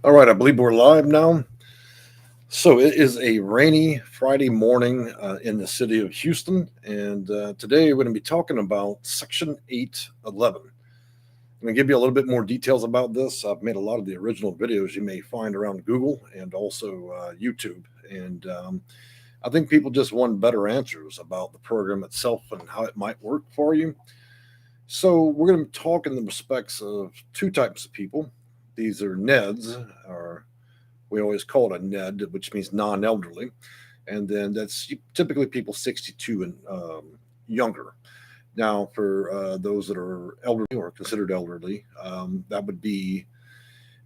All right, I believe we're live now. So it is a rainy Friday morning in the city of Houston, and today we're going to be talking about Section 811. I'm going to give you a little bit more details about this. I've made a lot of the original videos you may find around Google and also YouTube, and I think people just want better answers about the program itself and how it might work for you. So we're going to talk in the respects of two types of people. These are NEDs, or we always call it a NED, which means non-elderly, and then that's typically people 62 and younger. Now, for those that are elderly or considered elderly, that would be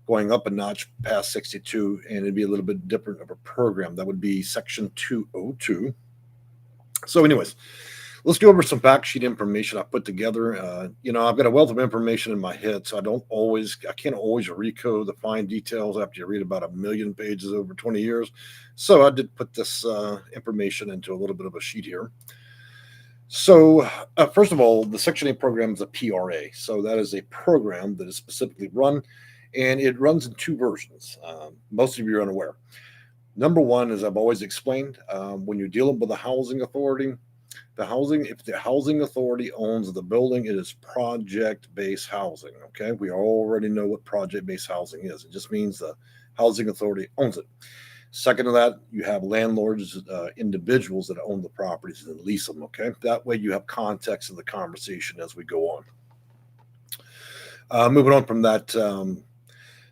going up a notch past 62, and it'd be a little bit different of a program. That would be Section 202. So, anyways, let's go over some fact sheet information I put together. I've got a wealth of information in my head, so I can't always recode the fine details after you read about 1,000,000 pages over 20 years. So I did put this information into a little bit of a sheet here. So first of all, the Section 8 program is a PRA. So that is a program that is specifically run, and it runs in two versions. Most of you are unaware. Number one, as I've always explained, when you're dealing with a housing authority, if the housing authority owns the building, it is project-based housing. Okay, we already know what project-based housing is. It just means the housing authority owns it. Second to that, you have landlords, individuals that own the properties and lease them. Okay, that way you have context in the conversation as we go on. Moving on from that.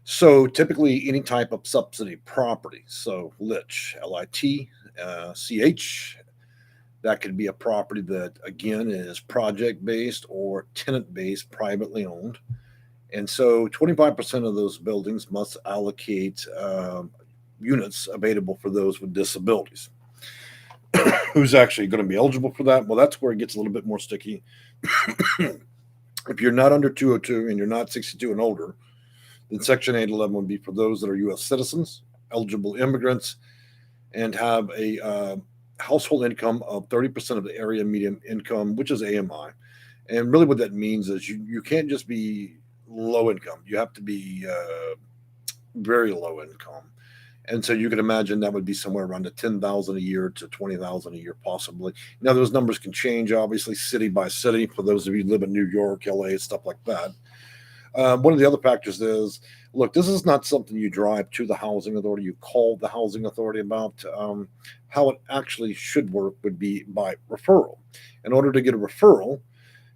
So typically any type of subsidy property, so LITCH, LITCH, that could be a property that, again, is project-based or tenant-based, privately owned. And so 25% of those buildings must allocate units available for those with disabilities. Who's actually going to be eligible for that? Well, that's where it gets a little bit more sticky. If you're not under 202 and you're not 62 and older, then Section 811 would be for those that are U.S. citizens, eligible immigrants, and have a household income of 30% of the area median income, which is AMI. And really what that means is you can't just be low income. You have to be very low income. And so you can imagine that would be somewhere around the 10,000 a year to 20,000 a year, possibly. Now, those numbers can change, obviously, city by city, for those of you who live in New York, LA, stuff like that. One of the other factors is, look, this is not something you drive to the housing authority, you call the housing authority about. How it actually should work would be by referral. In order to get a referral,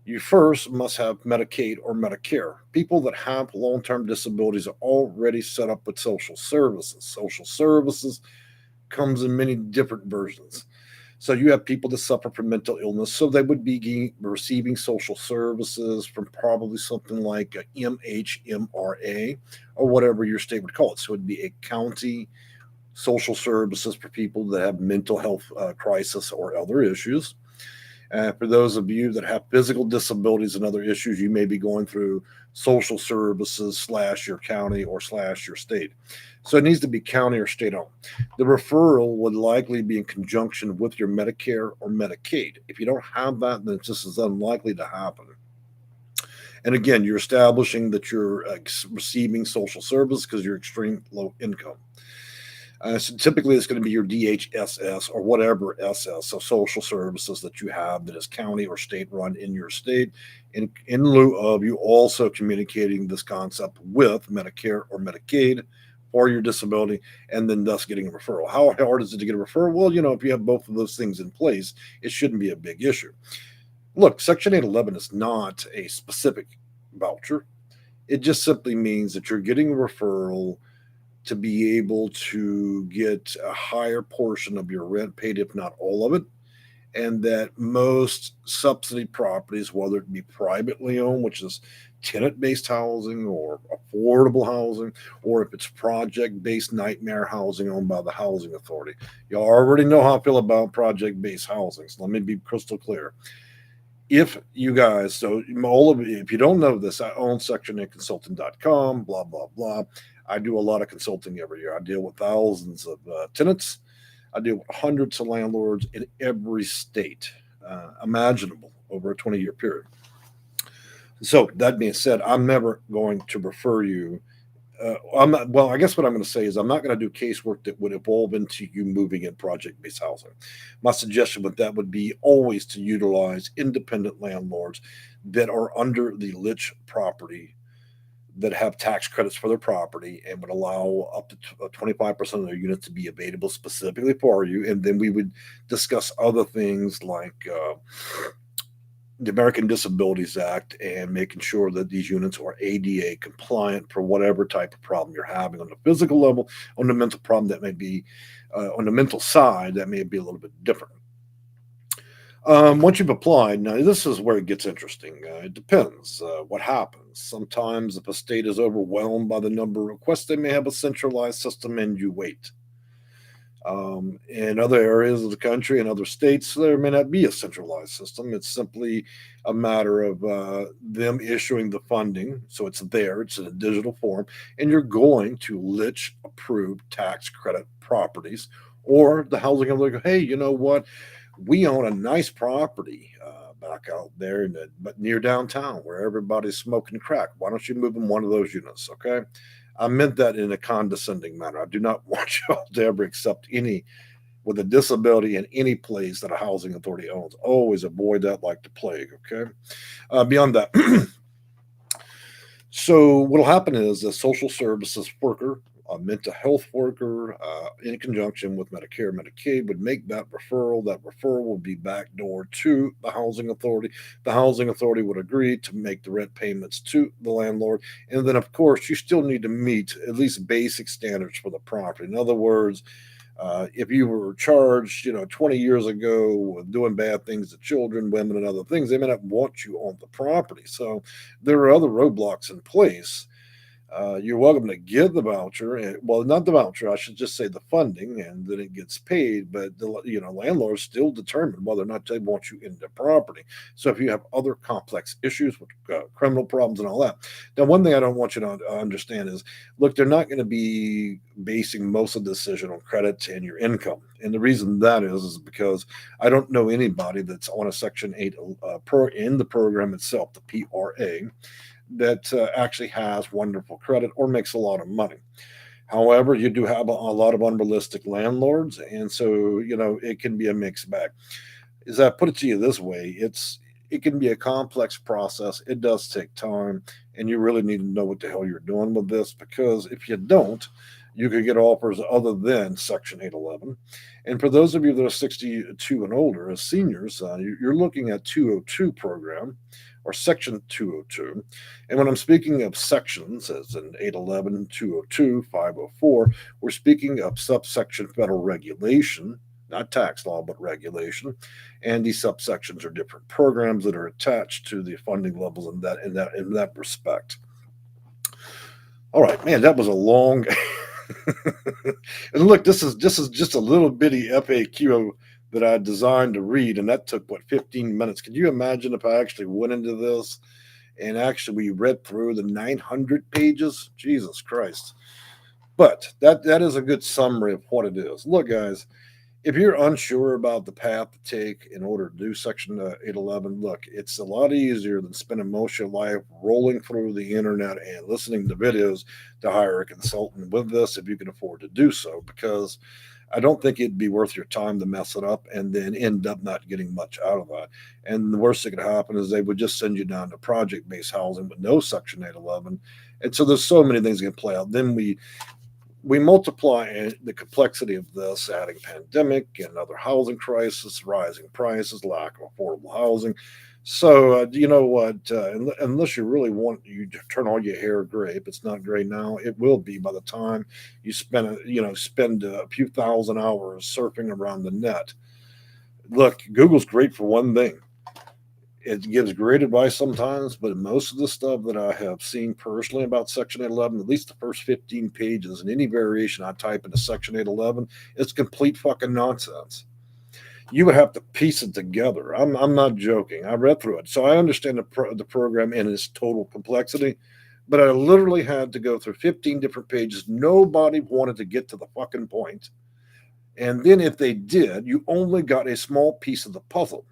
you first must have Medicaid or Medicare. People that have long-term disabilities are already set up with social services. Social services comes in many different versions. So you have people that suffer from mental illness, so they would be receiving social services from probably something like a MHMRA or whatever your state would call it. So it'd be a county social services for people that have mental health crisis or other issues. For those of you that have physical disabilities and other issues, you may be going through social services / your county or / your state. So it needs to be county or state owned. The referral would likely be in conjunction with your Medicare or Medicaid. If you don't have that, then it's just as unlikely to happen. And again, you're establishing that you're receiving social service because you're extreme low income. So typically it's going to be your DHSS or whatever SS, so social services that you have that is county or state run in your state, in lieu of you also communicating this concept with Medicare or Medicaid for your disability, and then thus getting a referral. How hard is it to get a referral? Well, if you have both of those things in place, it shouldn't be a big issue. Look, Section 811 is not a specific voucher. It just simply means that you're getting a referral to be able to get a higher portion of your rent paid, if not all of it, and that most subsidy properties, whether it be privately owned, which is tenant-based housing or affordable housing, or if it's project-based nightmare housing owned by the housing authority. You already know how I feel about project-based housing, so let me be crystal clear. If you guys, so all of you, if you don't know this, I own section8consulting.com, blah, blah, blah. I do a lot of consulting every year. I deal with thousands of tenants. I deal with hundreds of landlords in every state imaginable over a 20-year period. So that being said, I'm never going to refer you I'm not, well, I guess what I'm going to say is I'm not going to do casework that would evolve into you moving in project-based housing. My suggestion with that would be always to utilize independent landlords that are under the LIHTC property, that have tax credits for their property, and would allow up to 25% of their units to be available specifically for you. And then we would discuss other things like the American Disabilities Act, and making sure that these units are ADA compliant for whatever type of problem you're having on the physical level. On the mental problem, that may be on the mental side, that may be a little bit different. Once you've applied, now this is where it gets interesting. It depends what happens. Sometimes if a state is overwhelmed by the number of requests, they may have a centralized system and you wait. In other areas of the country and other states, there may not be a centralized system. It's simply a matter of them issuing the funding. So it's there, it's in a digital form, and you're going to LIHTC approved tax credit properties, or the housing company go, hey, you know what? We own a nice property back out there, but near downtown where everybody's smoking crack. Why don't you move in one of those units? Okay. I meant that in a condescending manner. I do not want y'all to ever accept any with a disability in any place that a housing authority owns. Always avoid that like the plague. Okay. Beyond that, so what'll happen is a social services worker, a mental health worker, in conjunction with Medicare, Medicaid, would make that referral. That referral would be backdoor to the housing authority. The housing authority would agree to make the rent payments to the landlord. And then, of course, you still need to meet at least basic standards for the property. In other words, if you were charged, 20 years ago with doing bad things to children, women, and other things, they may not want you on the property. So there are other roadblocks in place. You're welcome to give the voucher, and well, not the voucher, I should just say the funding, and then it gets paid. But the landlords still determine whether or not they want you in their property. So if you have other complex issues with criminal problems and all that, now one thing I don't want you to understand is, look, they're not going to be basing most of the decision on credit and your income, and the reason that is because I don't know anybody that's on a Section 8 in the program itself, the PRA, that actually has wonderful credit or makes a lot of money. However, you do have a lot of unrealistic landlords, and so it can be a mixed bag. As I put it to you this way, it can be a complex process. It does take time, and you really need to know what the hell you're doing with this, because if you don't, you could get offers other than Section 811. And for those of you that are 62 and older, as seniors, you're looking at 202 program or Section 202. And when I'm speaking of sections, as in 811, 202, 504, we're speaking of subsection federal regulation, not tax law, but regulation. And these subsections are different programs that are attached to the funding levels in that respect. All right, man, that was a long. And look, this is just a little bitty FAQ that I designed to read, and that took 15 minutes. Can you imagine if I actually went into this and actually we read through the 900 pages? Jesus Christ. But that is a good summary of what it is. Look, guys, if you're unsure about the path to take in order to do Section 811, look, it's a lot easier than spending most of your life rolling through the internet and listening to videos to hire a consultant with this, if you can afford to do so, because I don't think it'd be worth your time to mess it up and then end up not getting much out of that. And the worst that could happen is they would just send you down to project-based housing with no Section 811. And so there's so many things that can play out. Then we multiply the complexity of this, adding pandemic and other housing crisis, rising prices, lack of affordable housing. So you know what? Unless you really want you to turn all your hair gray, if it's not gray now, it will be by the time you spend a few thousand hours surfing around the net. Look, Google's great for one thing. It gives great advice sometimes, but most of the stuff that I have seen personally about Section 811, at least the first 15 pages, and any variation I type into Section 811, it's complete fucking nonsense. You would have to piece it together. I'm not joking. I read through it, so I understand the program in its total complexity, but I literally had to go through 15 different pages. Nobody wanted to get to the fucking point. And then if they did, you only got a small piece of the puzzle.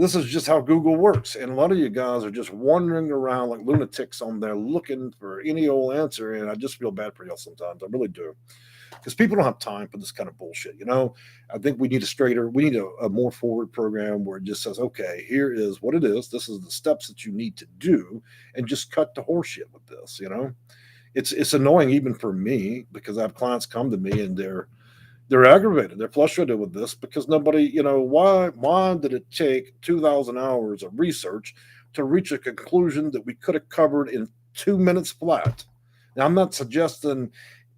This is just how Google works. And a lot of you guys are just wandering around like lunatics on there looking for any old answer. And I just feel bad for y'all sometimes. I really do. Because people don't have time for this kind of bullshit. I think we need a more forward program where it just says, okay, here is what it is. This is the steps that you need to do, and just cut the horseshit with this. It's annoying even for me, because I have clients come to me and they're aggravated. They're frustrated with this because nobody, why did it take 2,000 hours of research to reach a conclusion that we could have covered in 2 minutes flat? Now, I'm not suggesting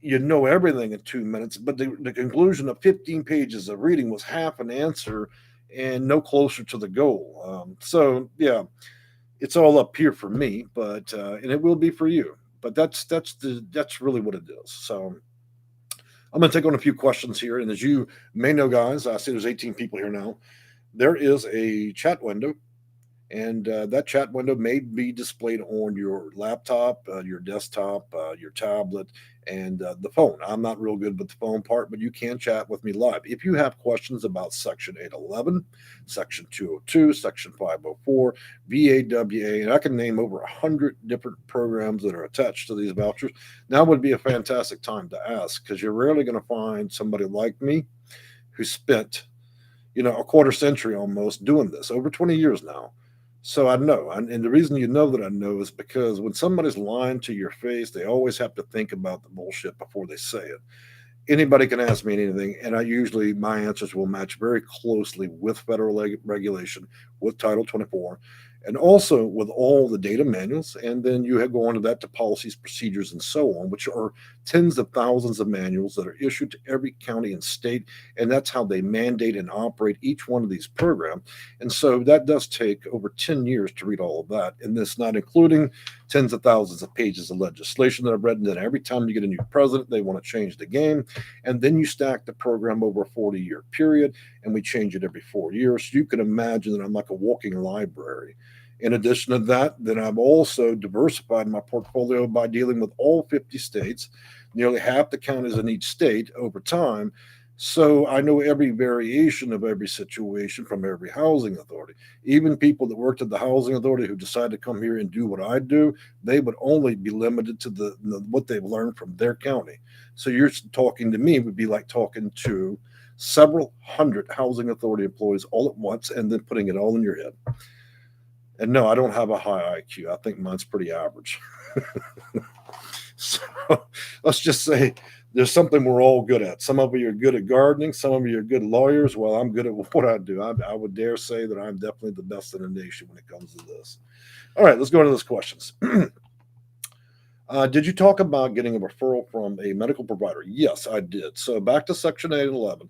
you know everything in 2 minutes, but the conclusion of 15 pages of reading was half an answer and no closer to the goal. So yeah, it's all up here for me, but and it will be for you. But that's really what it is. So I'm going to take on a few questions here, and as you may know, guys, I see there's 18 people here now. There is a chat window. And that chat window may be displayed on your laptop, your desktop, your tablet, and the phone. I'm not real good with the phone part, but you can chat with me live. If you have questions about Section 811, Section 202, Section 504, VAWA, and I can name over 100 different programs that are attached to these vouchers, now would be a fantastic time to ask, because you're rarely going to find somebody like me who spent, a quarter century almost doing this, over 20 years now. So I know. And the reason you know that I know is because when somebody's lying to your face, they always have to think about the bullshit before they say it. Anybody can ask me anything, and my answers will match very closely with federal regulation, with Title 24, and also with all the data manuals. And then you go on to that to policies, procedures, and so on, which are tens of thousands of manuals that are issued to every county and state. And that's how they mandate and operate each one of these programs. And so that does take over 10 years to read all of that. And this not including tens of thousands of pages of legislation that I've read. And then every time you get a new president, they want to change the game. And then you stack the program over a 40-year period, and we change it every 4 years. So you can imagine that I'm like a walking library. In addition to that, then I've also diversified my portfolio by dealing with all 50 states, nearly half the counties in each state over time. So I know every variation of every situation from every housing authority. Even people that worked at the housing authority who decide to come here and do what I do, they would only be limited to what they've learned from their county. So you're talking to me would be like talking to several hundred housing authority employees all at once and then putting it all in your head. And no, I don't have a high IQ. I think mine's pretty average. So let's just say there's something we're all good at. Some of you are good at gardening. Some of you are good lawyers. Well, I'm good at what I do. I would dare say that I'm definitely the best in the nation when it comes to this. All right, let's go into those questions. Did you talk about getting a referral from a medical provider? Yes, I did. So back to Section 811.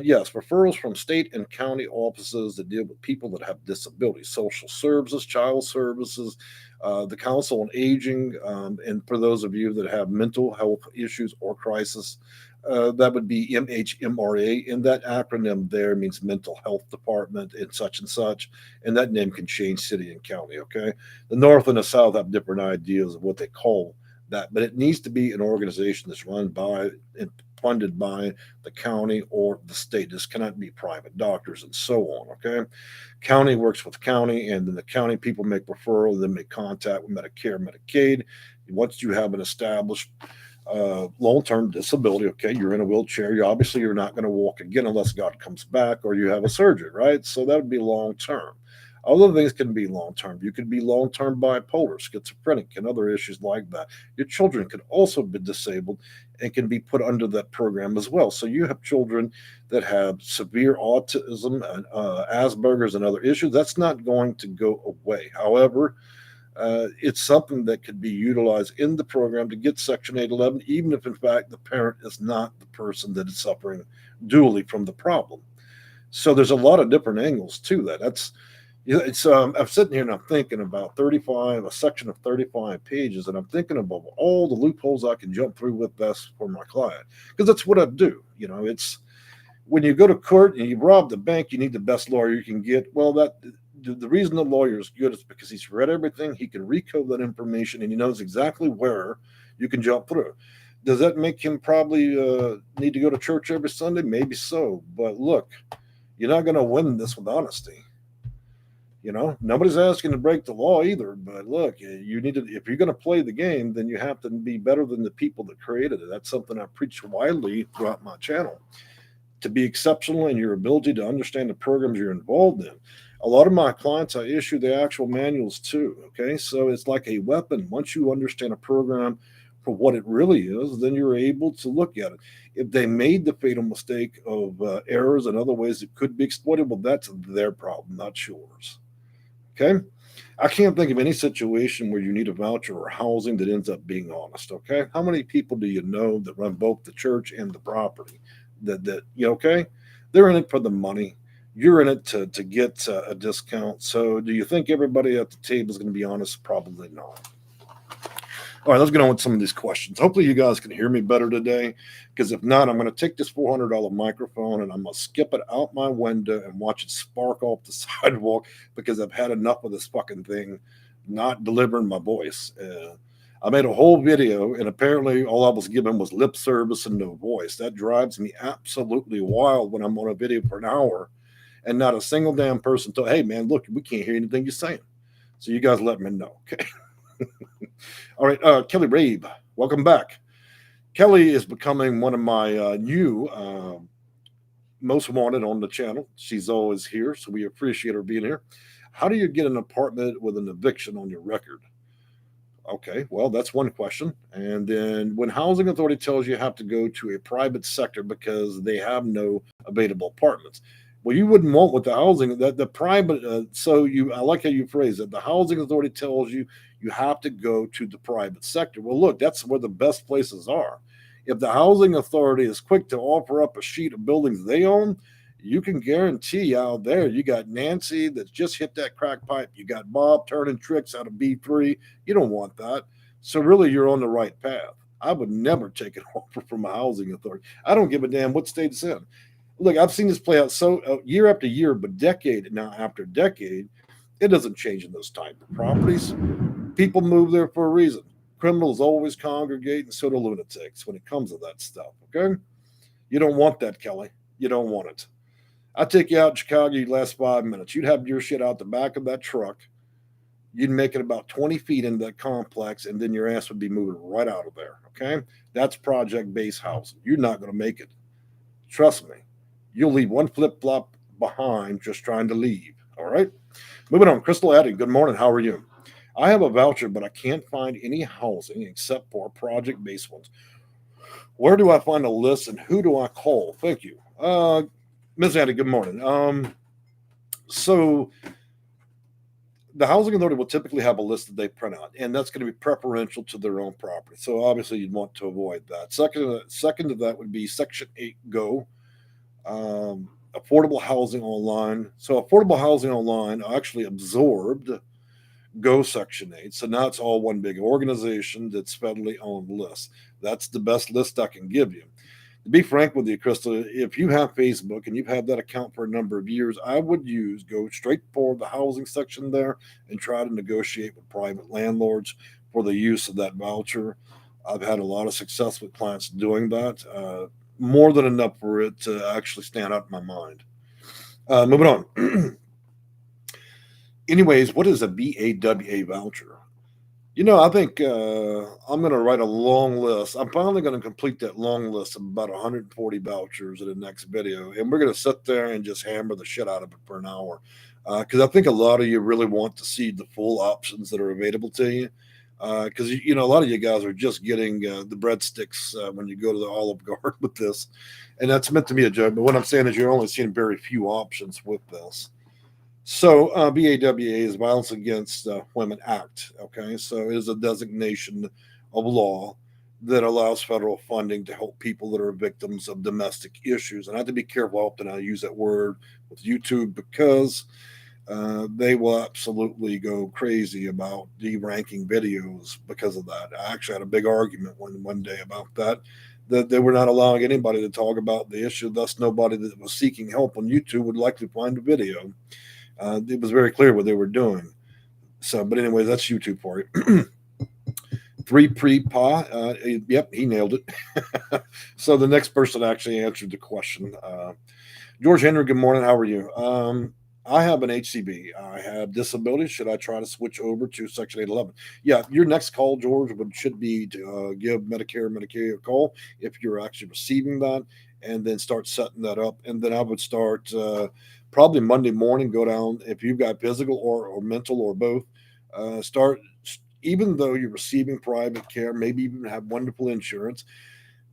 Yes, referrals from state and county offices that deal with people that have disabilities, social services, child services, the Council on Aging, and for those of you that have mental health issues or crisis, that would be MHMRA, and that acronym there means Mental Health Department and such, and that name can change city and county, okay? The North and the South have different ideas of what they call that, but it needs to be an organization that's run by and funded by the county or the state. This cannot be private doctors and so on, okay? County works with county, and then the county people make referral, then make contact with Medicare, Medicaid. Once you have an established long-term disability, okay, you're in a wheelchair, you're not going to walk again unless God comes back or you have a surgery, right? So that would be long-term. Other things can be long-term. You could be long-term bipolar, schizophrenic, and other issues like that. Your children could also be disabled and can be put under that program as well. So you have children that have severe autism, and Asperger's, and other issues. That's not going to go away. However, it's something that could be utilized in the program to get Section 811, even if, in fact, the parent is not the person that is suffering dually from the problem. So there's a lot of different angles to that. I'm sitting here and I'm thinking about a section of 35 pages, and I'm thinking about all the loopholes I can jump through with best for my client, because that's what I do. It's when you go to court and you rob the bank, you need the best lawyer you can get. Well, the reason the lawyer is good is because he's read everything, he can recode that information, and he knows exactly where you can jump through. Does that make him probably need to go to church every Sunday? Maybe so. But look, you're not going to win this with honesty. Nobody's asking to break the law either. But look, you need to, if you're going to play the game, then you have to be better than the people that created it. That's something I preach widely throughout my channel. To be exceptional in your ability to understand the programs you're involved in. A lot of my clients, I issue the actual manuals too. Okay. So it's like a weapon. Once you understand a program for what it really is, then you're able to look at it. If they made the fatal mistake of errors and other ways it could be exploited, well, that's their problem, not yours. Okay. I can't think of any situation where you need a voucher or housing that ends up being honest. Okay. How many people do you know that run both the church and the property? Okay, they're in it for the money. You're in it to get a discount. So do you think everybody at the table is going to be honest? Probably not. All right, let's get on with some of these questions. Hopefully you guys can hear me better today, because if not, I'm going to take this $400 microphone and I'm going to skip it out my window and watch it spark off the sidewalk, because I've had enough of this fucking thing not delivering my voice. I made a whole video, and apparently all I was given was lip service and no voice. That drives me absolutely wild when I'm on a video for an hour and not a single damn person told, hey, man, look, we can't hear anything you're saying. So you guys let me know, okay? All right, Kelly Rabe, welcome back. Kelly is becoming one of my new most wanted on the channel. She's always here, so we appreciate her being here. How do you get an apartment with an eviction on your record? Okay, well, that's one question. And then when housing authority tells you have to go to a private sector because they have no available apartments, well, you wouldn't want with the housing that the private. I like how you phrase it. The housing authority tells you you have to go to the private sector. Well, look, that's where the best places are. If the housing authority is quick to offer up a sheet of buildings they own, you can guarantee out there you got Nancy that's just hit that crack pipe. You got Bob turning tricks out of B3. You don't want that. So really, you're on the right path. I would never take an offer from a housing authority. I don't give a damn what state it's in. Look, I've seen this play out year after year, but decade now after decade, it doesn't change in those type of properties. People move there for a reason. Criminals always congregate, and so do lunatics when it comes to that stuff. Okay, you don't want that, Kelly. You don't want it. I'd take you out in Chicago, you'd last 5 minutes. You'd have your shit out the back of that truck. You'd make it about 20 feet into that complex, and then your ass would be moving right out of there, okay? That's project-based housing. You're not going to make it. Trust me. You'll leave one flip-flop behind just trying to leave, all right? Moving on. Crystal Addy, good morning. How are you? I have a voucher, but I can't find any housing except for project-based ones. Where do I find a list, and who do I call? Thank you. Ms. Addy, good morning. So the housing authority will typically have a list that they print out, and that's going to be preferential to their own property. So obviously you'd want to avoid that. Second to that would be Section 8 Go, affordable housing online. So affordable housing online actually absorbed Go Section 8. So now it's all one big organization that's federally owned list. That's the best list I can give you. To be frank with you, Krista, if you have Facebook and you've had that account for a number of years, I would go straight for the housing section there and try to negotiate with private landlords for the use of that voucher. I've had a lot of success with clients doing that, more than enough for it to actually stand out in my mind. Moving on. Anyways, what is a BAWA voucher? I think I'm going to write a long list. I'm finally going to complete that long list of about 140 vouchers in the next video. And we're going to sit there and just hammer the shit out of it for an hour. Because I think a lot of you really want to see the full options that are available to you. Because, a lot of you guys are just getting the breadsticks when you go to the Olive Garden with this. And that's meant to be a joke. But what I'm saying is you're only seeing very few options with this. So BAWA is Violence Against Women Act. Okay, so it is a designation of law that allows federal funding to help people that are victims of domestic issues. And I have to be careful how often I use that word with YouTube, because they will absolutely go crazy about deranking videos because of that. I actually had a big argument one day about that they were not allowing anybody to talk about the issue. Thus, nobody that was seeking help on YouTube would likely find a video. It was very clear what they were doing. So, but anyways, that's YouTube for you. 3 yep, he nailed it. So the next person actually answered the question. George Henry, good morning. How are you? I have an HCB. I have disabilities. Should I try to switch over to Section 811? Yeah, your next call, George, should be to give Medicaid a call if you're actually receiving that, and then start setting that up. And then I would start probably Monday morning, go down if you've got physical or mental or both. Start, even though you're receiving private care, maybe even have wonderful insurance,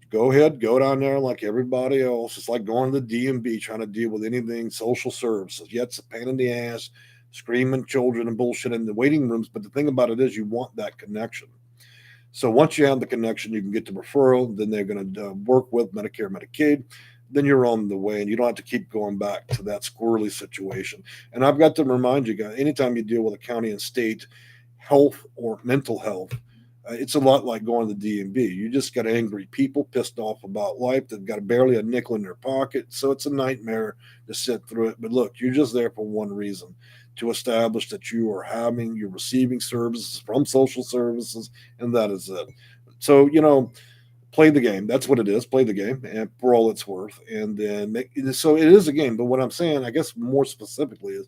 go ahead, go down there like everybody else. It's like going to the DMV trying to deal with anything social services. Yeah, it's a pain in the ass, screaming children and bullshit in the waiting rooms. But the thing about it is, you want that connection. So once you have the connection, you can get the referral. Then they're going to work with Medicare, Medicaid. Then you're on the way, and you don't have to keep going back to that squirrely situation. And I've got to remind you guys, anytime you deal with a county and state health or mental health, it's a lot like going to the DMV. You just got angry people pissed off about life. They've got barely a nickel in their pocket. So it's a nightmare to sit through it. But look, you're just there for one reason, to establish that you're receiving services from social services, and that is it. So, play the game. That's what it is. Play the game, and for all it's worth. And then so it is a game. But what I'm saying, I guess more specifically, is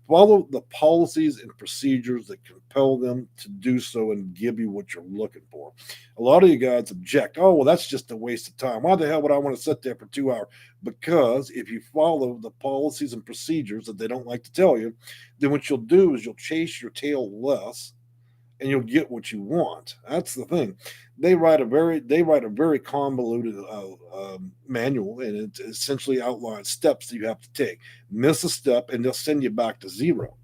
follow the policies and procedures that compel them to do so and give you what you're looking for. A lot of you guys object. Oh, well, that's just a waste of time. Why the hell would I want to sit there for 2 hours? Because if you follow the policies and procedures that they don't like to tell you, then what you'll do is you'll chase your tail less, and you'll get what you want. That's the thing. They write a very convoluted manual, and it essentially outlines steps that you have to take. Miss a step, and they'll send you back to zero.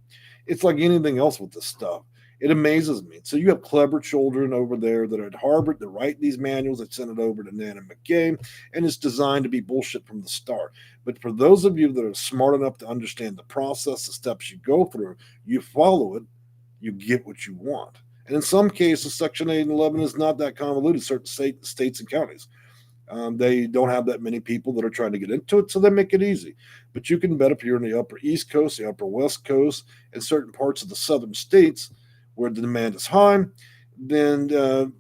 It's like anything else with this stuff. It amazes me. So you have clever children over there that are at Harvard that write these manuals that send it over to Nana McKay, and it's designed to be bullshit from the start. But for those of you that are smart enough to understand the process, the steps you go through, you follow it, you get what you want. And in some cases, Section 8 and 11 is not that convoluted, certain states and counties. They don't have that many people that are trying to get into it, so they make it easy. But you can bet if you're in the upper East Coast, the upper West Coast, and certain parts of the southern states where the demand is high, then the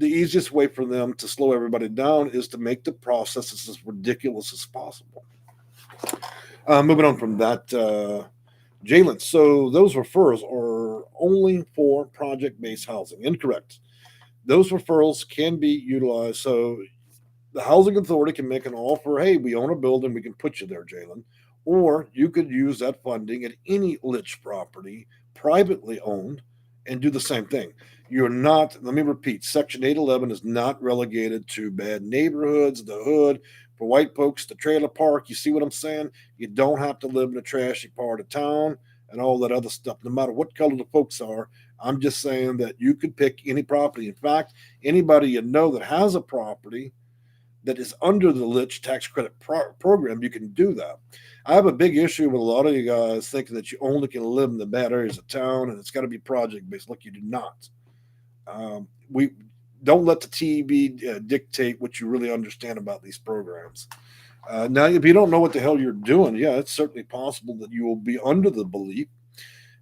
easiest way for them to slow everybody down is to make the process as ridiculous as possible. Moving on from that, Jalen, so those referrals are only for project-based housing. Incorrect. Those referrals can be utilized. So the housing authority can make an offer. Hey, we own a building. We can put you there, Jalen. Or you could use that funding at any LIHTC property, privately owned, and do the same thing. You're not, let me repeat, Section 811 is not relegated to bad neighborhoods, the hood, for white folks, the trailer park. You see what I'm saying? You don't have to live in a trashy part of town and all that other stuff, no matter what color the folks are. I'm just saying that you could pick any property. In fact, anybody you know that has a property that is under the LIHTC tax credit program, you can do that. I have a big issue with a lot of you guys thinking that you only can live in the bad areas of town and it's got to be project based. Look, you do not. We don't let the TV dictate what you really understand about these programs. Now, if you don't know what the hell you're doing, yeah, it's certainly possible that you will be under the belief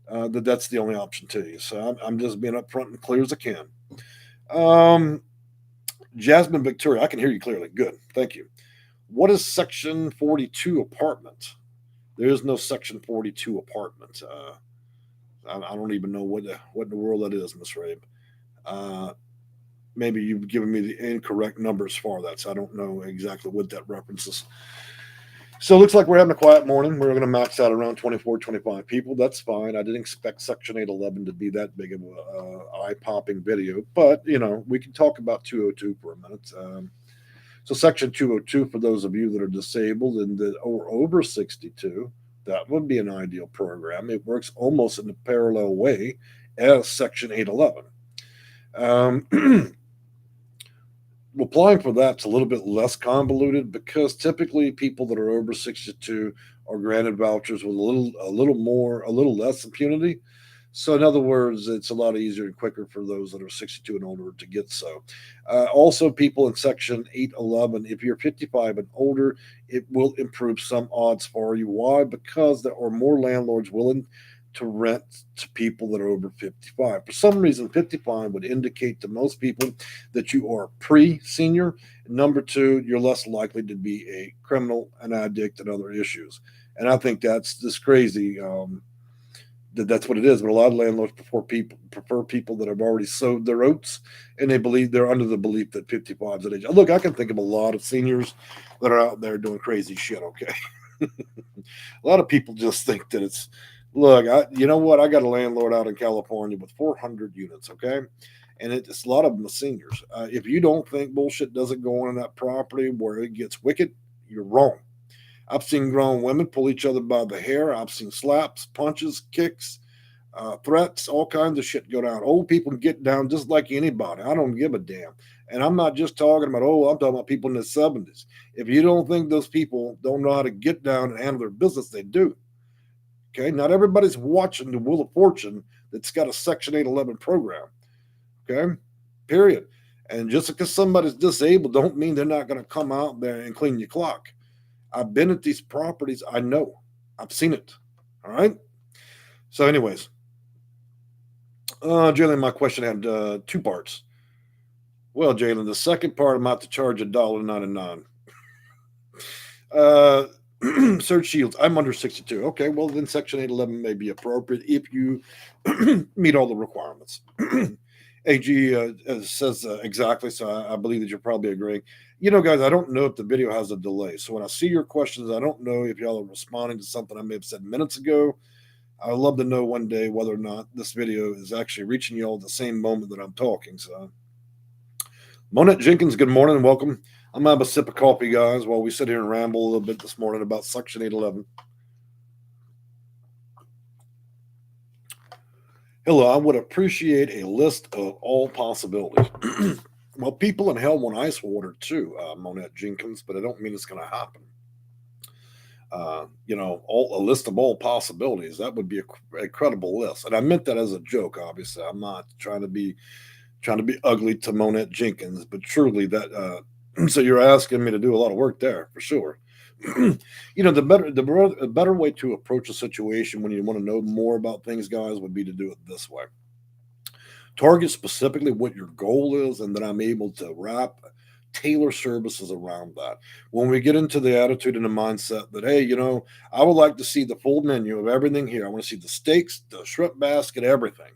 that that's the only option to you. So I'm just being upfront and clear as I can. Jasmine Victoria, I can hear you clearly. Good. Thank you. What is Section 42 apartment? There is no Section 42 apartment. I don't even know what in the world that is, Miss Rabe. Maybe you've given me the incorrect numbers for that, so I don't know exactly what that references. So it looks like we're having a quiet morning. We're going to max out around 24, 25 people. That's fine. I didn't expect Section 811 to be that big of a eye-popping video, but, we can talk about 202 for a minute. So Section 202, for those of you that are disabled and that are over 62, that would be an ideal program. It works almost in a parallel way as Section 811. Applying for that's a little bit less convoluted because typically people that are over 62 are granted vouchers with a little less impunity. So in other words, it's a lot easier and quicker for those that are 62 and older to get so. Also, people in Section 811, if you're 55 and older, it will improve some odds for you. Why? Because there are more landlords willing to rent to people that are over 55. For some reason, 55 would indicate to most people that you are pre-senior. Number two, you're less likely to be a criminal, an addict, and other issues. And I think that's just crazy. That's what it is. But a lot of landlords prefer people that have already sowed their oats, and they're under the belief that 55 is an age. Look, I can think of a lot of seniors that are out there doing crazy shit. Okay, a lot of people just think that it's. Look, you know what? I got a landlord out in California with 400 units. Okay, and it's a lot of them are seniors. If you don't think bullshit doesn't go on in that property where it gets wicked, you're wrong. I've seen grown women pull each other by the hair. I've seen slaps, punches, kicks, threats, all kinds of shit go down. Old people can get down just like anybody. I don't give a damn. And I'm not just talking about, I'm talking about people in their 70s. If you don't think those people don't know how to get down and handle their business, they do. Okay. Not everybody's watching the Wheel of Fortune that's got a Section 811 program. Okay. Period. And just because somebody's disabled, don't mean they're not going to come out there and clean your clock. I've been at these properties. I know. I've seen it. All right. So, anyways, Jalen, my question had two parts. Well, Jalen, the second part, I'm out to charge $1.99. Search shields. I'm under 62. Okay, well then Section 811 may be appropriate if you meet all the requirements. AG says exactly, so I believe that you're probably agreeing. You know, guys, I don't know if the video has a delay. So when I see your questions, I don't know if y'all are responding to something I may have said minutes ago. I'd love to know one day whether or not this video is actually reaching y'all at the same moment that I'm talking. So, Monette Jenkins, good morning and welcome. I'm going to have a sip of coffee, guys, while we sit here and ramble a little bit this morning about Section 811. Hello, I would appreciate a list of all possibilities. Well, people in hell want ice water too, Monette Jenkins, but I don't mean it's going to happen. A list of all possibilities. That would be a credible list. And I meant that as a joke, obviously. I'm not trying to be ugly to Monette Jenkins, but truly that so you're asking me to do a lot of work there for sure. The better way to approach a situation when you want to know more about things, guys, would be to do it this way. Target specifically what your goal is, and then I'm able to tailor services around that. When we get into the attitude and the mindset that, hey, I would like to see the full menu of everything here. I want to see the steaks, the shrimp basket, everything.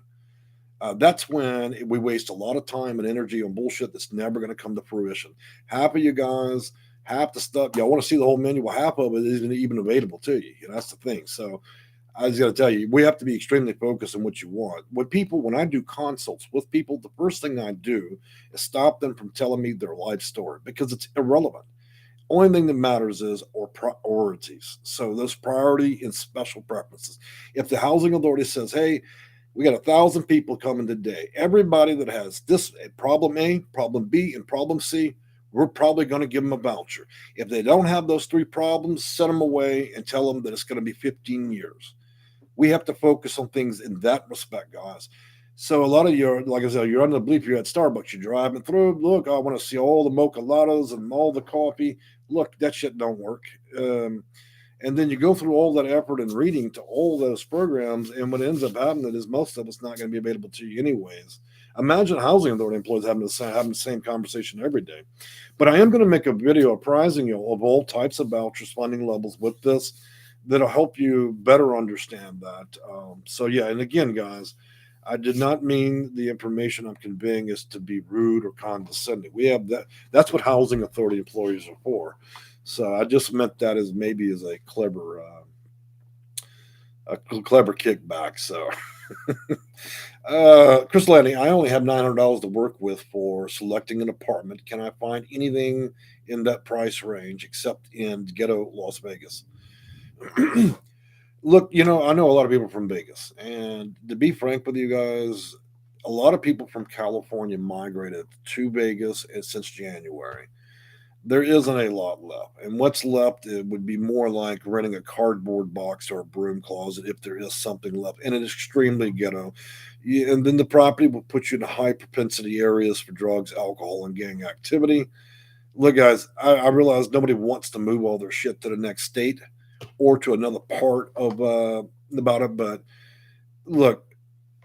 That's when we waste a lot of time and energy on bullshit that's never going to come to fruition. Half of you guys, half the stuff, y'all want to see the whole menu. Well, half of it isn't even available to you. That's the thing. So I just got to tell you, we have to be extremely focused on what you want. When I do consults with people, the first thing I do is stop them from telling me their life story because it's irrelevant. Only thing that matters is our priorities. So those priority and special preferences. If the housing authority says, hey, we got 1,000 people coming today. Everybody that has this problem A, problem B, and problem C, we're probably going to give them a voucher. If they don't have those three problems, send them away and tell them that it's going to be 15 years. We have to focus on things in that respect, guys. So a lot of you, like I said, you're under the belief you're at Starbucks. You're driving through. Look, I want to see all the mocha lattes and all the coffee. Look, that shit don't work. And then you go through all that effort and reading to all those programs, and what ends up happening is most of it's not going to be available to you anyways. Imagine housing authority employees having the same conversation every day. But I am going to make a video apprising you of all types of vouchers, funding levels with this that'll help you better understand that. And again, guys, I did not mean the information I'm conveying is to be rude or condescending. We have that. That's what housing authority employees are for. So I just meant that as maybe as a clever kickback. So, Chris Lanning, I only have $900 to work with for selecting an apartment. Can I find anything in that price range except in ghetto Las Vegas? Look, I know a lot of people from Vegas, and to be frank with you guys, a lot of people from California migrated to Vegas since January. There isn't a lot left. And what's left, it would be more like renting a cardboard box or a broom closet if there is something left. And it's extremely ghetto. And then the property will put you in high propensity areas for drugs, alcohol, and gang activity. Look, guys, I realize nobody wants to move all their shit to the next state or to another part of about it. But look,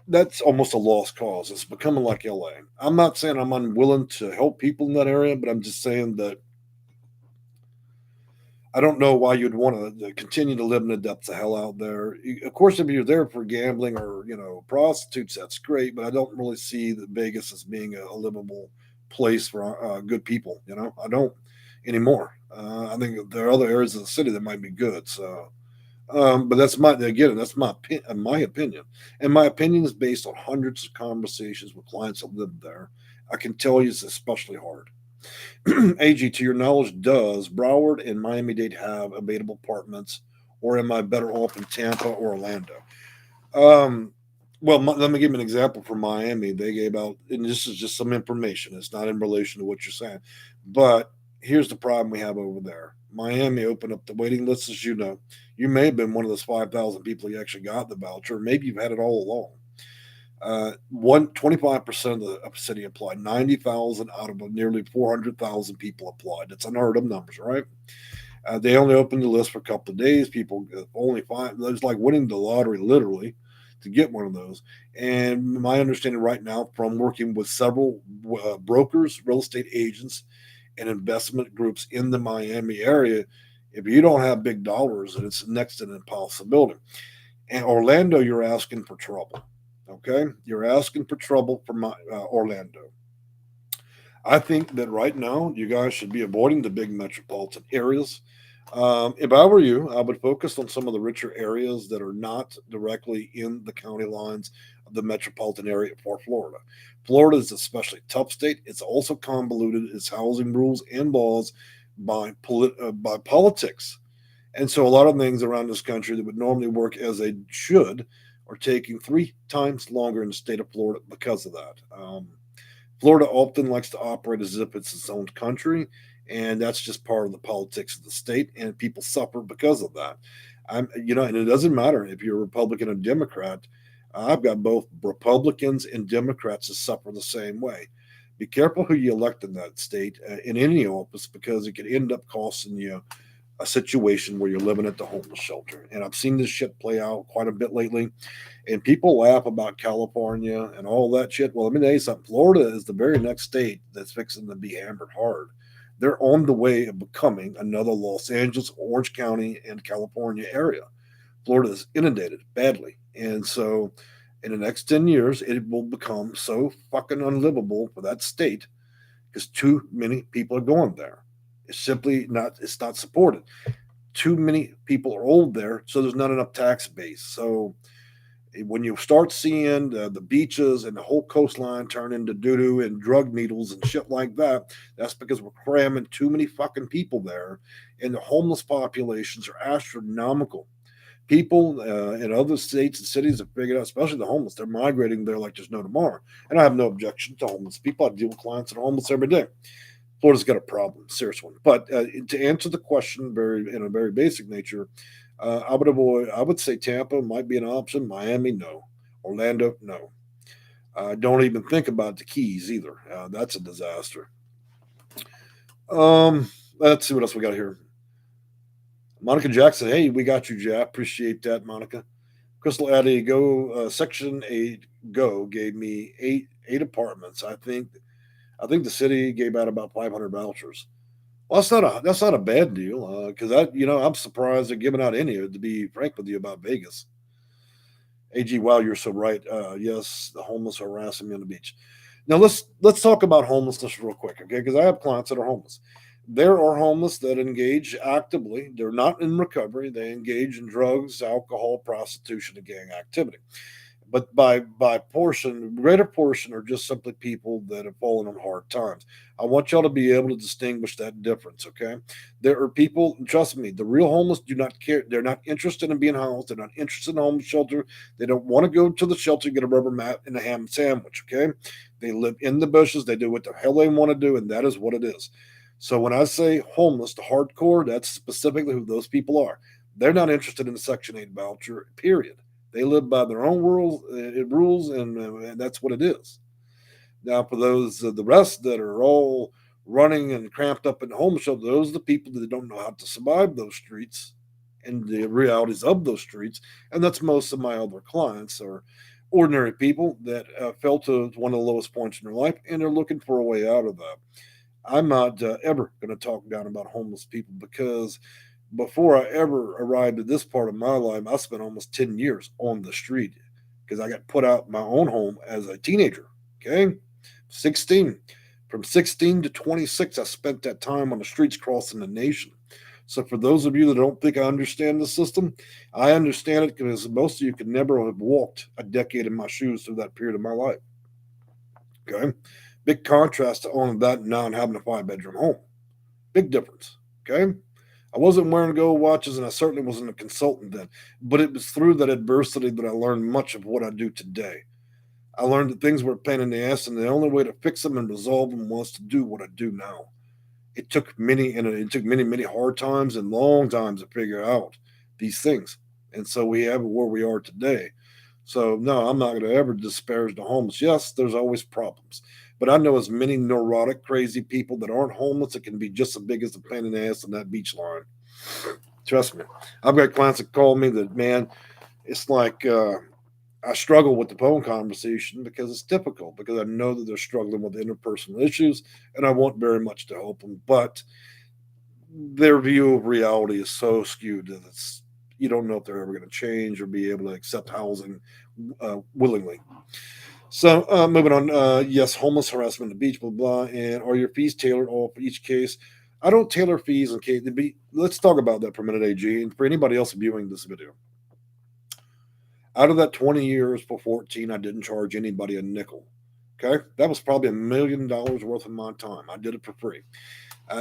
that's almost a lost cause. It's becoming like LA. I'm not saying I'm unwilling to help people in that area, but I'm just saying that I don't know why you'd want to continue to live in the depths of hell out there. Of course, if you're there for gambling or prostitutes, that's great. But I don't really see that Vegas as being a livable place for good people. I don't anymore. I think there are other areas of the city that might be good. So, but that's my opinion, and my opinion is based on hundreds of conversations with clients that live there. I can tell you it's especially hard. AG, to your knowledge, does Broward and Miami-Dade have available apartments, or am I better off in Tampa or Orlando? Um, well, let me give you an example from Miami. They gave out, and this is just some information. It's not in relation to what you're saying, but here's the problem we have over there. Miami opened up the waiting list, as you know. You may have been one of those 5,000 people who actually got the voucher. Maybe you've had it all along. 25% of the city applied. 90,000 out of nearly 400,000 people applied. That's unheard of numbers, right? They only opened the list for a couple of days. People only find it was like winning the lottery, literally, to get one of those. And my understanding right now, from working with several brokers, real estate agents, and investment groups in the Miami area, if you don't have big dollars, it's next to an impossibility. And Orlando, you're asking for trouble. Okay, you're asking for trouble for Orlando. I think that right now you guys should be avoiding the big metropolitan areas. If I were you, I would focus on some of the richer areas that are not directly in the county lines of the metropolitan area for Florida. Florida is especially tough state. It's also convoluted. Its housing rules and laws by politics. And so a lot of things around this country that would normally work as they should are taking 3 times longer in the state of Florida because of that. Florida often likes to operate as if it's its own country, and that's just part of the politics of the state, and people suffer because of that. And it doesn't matter if you're a Republican or Democrat. I've got both Republicans and Democrats that suffer the same way. Be careful who you elect in that state in any office because it could end up costing you a situation where you're living at the homeless shelter. And I've seen this shit play out quite a bit lately. And people laugh about California and all that shit. Well, let me tell you something. Florida is the very next state that's fixing to be hammered hard. They're on the way of becoming another Los Angeles, Orange County, and California area. Florida is inundated badly. And so in the next 10 years, it will become so fucking unlivable for that state because too many people are going there. It's not supported. Too many people are old there, so there's not enough tax base. So when you start seeing the beaches and the whole coastline turn into doo-doo and drug needles and shit like that, that's because we're cramming too many fucking people there, and the homeless populations are astronomical. People in other states and cities have figured out, especially the homeless, they're migrating there like there's no tomorrow. And I have no objection to homeless people. I deal with clients that are homeless every day. Florida's got a problem, serious one. But to answer the question in a very basic nature, I would avoid. I would say Tampa might be an option. Miami, no. Orlando, no. Don't even think about the Keys either. That's a disaster. Let's see what else we got here. Monica Jackson, hey, we got you, Jack. Appreciate that, Monica. Crystal Addy, Section 8 Go gave me eight apartments. I think the city gave out about 500 vouchers. Well, that's not a bad deal because I'm surprised they're giving out any. To be frank with you about Vegas. AG, wow, you're so right. Yes, the homeless are harassing me on the beach. Now let's talk about homelessness real quick, okay? Because I have clients that are homeless. There are homeless that engage actively. They're not in recovery. They engage in drugs, alcohol, prostitution, and gang activity. But by portion, greater portion are just simply people that have fallen on hard times. I want y'all to be able to distinguish that difference. Okay, there are people. Trust me, the real homeless do not care. They're not interested in being housed. They're not interested in a homeless shelter. They don't want to go to the shelter and get a rubber mat and a ham sandwich. Okay, they live in the bushes. They do what the hell they want to do, and that is what it is. So when I say homeless, the hardcore, that's specifically who those people are. They're not interested in the Section 8 voucher. Period. They live by their own rules, and that's what it is. Now, for those the rest that are all running and cramped up in the homeless shelter, those are the people that don't know how to survive those streets and the realities of those streets. And that's most of my other clients are ordinary people that fell to one of the lowest points in their life, and they're looking for a way out of that. I'm not ever going to talk down about homeless people because Before I ever arrived at this part of my life, I spent almost 10 years on the street because I got put out my own home as a teenager. Okay. 16. From 16 to 26, I spent that time on the streets crossing the nation. So for those of you that don't think I understand the system, I understand it because most of you could never have walked a decade in my shoes through that period of my life. Okay. Big contrast to owning that and now having a 5-bedroom home. Big difference. Okay. I wasn't wearing gold watches and I certainly wasn't a consultant then, but it was through that adversity that I learned much of what I do today. I learned that things were a pain in the ass, and the only way to fix them and resolve them was to do what I do now. It took many hard times and long times to figure out these things, and so we have where we are today. So no, I'm not going to ever disparage the homeless. Yes, there's always problems, but I know as many neurotic, crazy people that aren't homeless that can be just as big as the pain in the ass on that beach line. Trust me, I've got clients that call me that man, it's like I struggle with the phone conversation because it's difficult because I know that they're struggling with interpersonal issues and I want very much to help them, but their view of reality is so skewed that you don't know if they're ever going to change or be able to accept housing willingly. So moving on, yes, homeless harassment at the beach, blah blah, and are your fees tailored all for each case? I don't tailor fees in case. Let's talk about that for a minute, AG, and for anybody else viewing this video. Out of that 20 years for 14, I didn't charge anybody a nickel. Okay, that was probably $1 million worth of my time. I did it for free.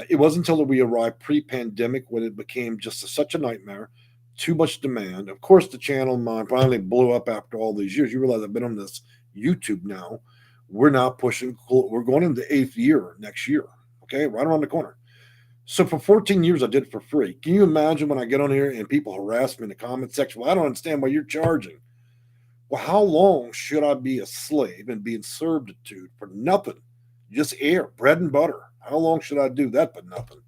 It wasn't until we arrived pre-pandemic when it became just such a nightmare, too much demand. Of course, the channel mine finally blew up after all these years. You realize I've been on this YouTube now. We're now pushing. We're going into the 8th year next year. Okay, right around the corner. So for 14 years, I did it for free. Can you imagine when I get on here and people harass me in the comment section? Well, I don't understand why you're charging. Well, how long should I be a slave and being servitude for nothing? Just air, bread and butter. How long should I do that for nothing?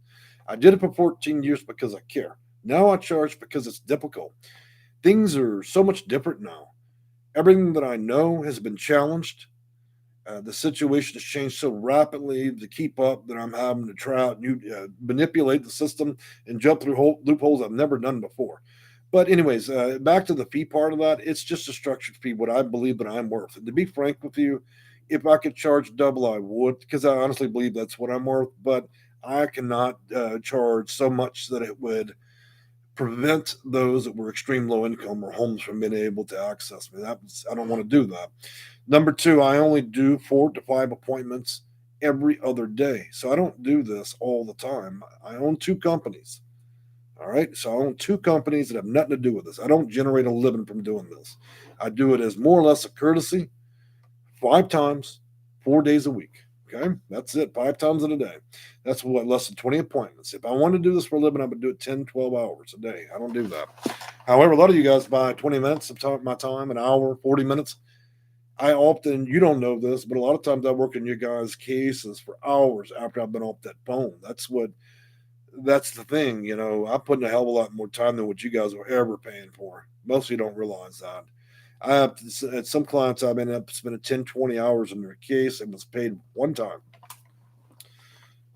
I did it for 14 years because I care. Now I charge because it's difficult. Things are so much different now. Everything that I know has been challenged. The situation has changed so rapidly to keep up that I'm having to try out manipulate the system and jump through loopholes I've never done before. But anyways, back to the fee part of that. It's just a structured fee, what I believe that I'm worth. And to be frank with you, if I could charge double, I would, because I honestly believe that's what I'm worth. But I cannot charge so much that it would prevent those that were extreme low income or homeless from being able to access me. I don't want to do that. Number two, I only do 4 to 5 appointments every other day. So I don't do this all the time. I own 2 companies. All right. So I own 2 companies that have nothing to do with this. I don't generate a living from doing this. I do it as more or less a courtesy 5 times, 4 days a week. Okay. That's it. 5 times in a day. That's what, less than 20 appointments. If I wanted to do this for a living, I would do it 10, 12 hours a day. I don't do that. However, a lot of you guys buy 20 minutes of my time, an hour, 40 minutes. I often, you don't know this, but a lot of times I work in your guys' cases for hours after I've been off that phone. That's the thing, I put in a hell of a lot more time than what you guys are ever paying for. Most of you don't realize that. I have at some clients I've ended up spending 10, 20 hours in their case and was paid one time.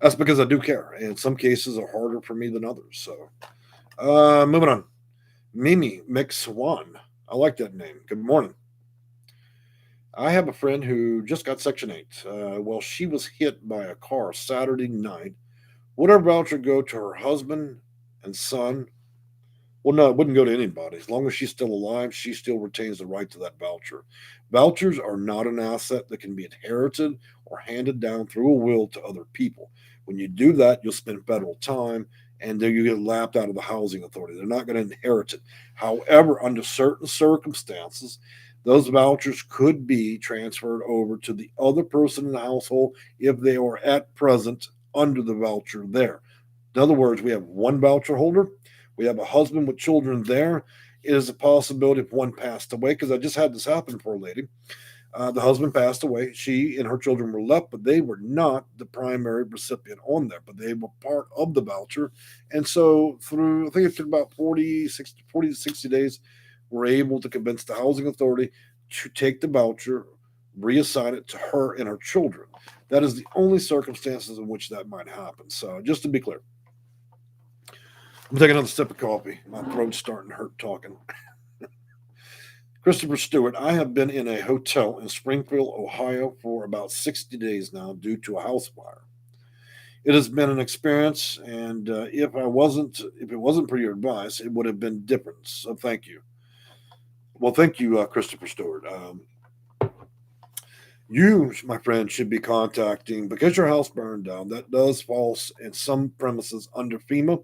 That's because I do care. And some cases are harder for me than others. So moving on. Mimi McSwan. I like that name. Good morning. I have a friend who just got Section 8. Well, she was hit by a car Saturday night. Would our voucher go to her husband and son? Well, no, it wouldn't go to anybody. As long as she's still alive, she still retains the right to that voucher. Vouchers are not an asset that can be inherited or handed down through a will to other people. When you do that, you'll spend federal time and then you get lapped out of the housing authority. They're not going to inherit it. However, under certain circumstances, those vouchers could be transferred over to the other person in the household if they are at present under the voucher there. In other words, we have one voucher holder. We have a husband with children there. It is a possibility if one passed away, because I just had this happen for a lady. The husband passed away. She and her children were left, but they were not the primary recipient on there, but they were part of the voucher. And so I think it took about 40 to 60 days, we're able to convince the housing authority to take the voucher, reassign it to her and her children. That is the only circumstances in which that might happen. So just to be clear. I'm taking another sip of coffee. My throat's starting to hurt talking. Christopher Stewart, I have been in a hotel in Springfield, Ohio for about 60 days now due to a house fire. It has been an experience, and if it wasn't for your advice, it would have been different. So thank you. Well, thank you, Christopher Stewart. You, my friend, should be contacting because your house burned down. That does fall in some premises under FEMA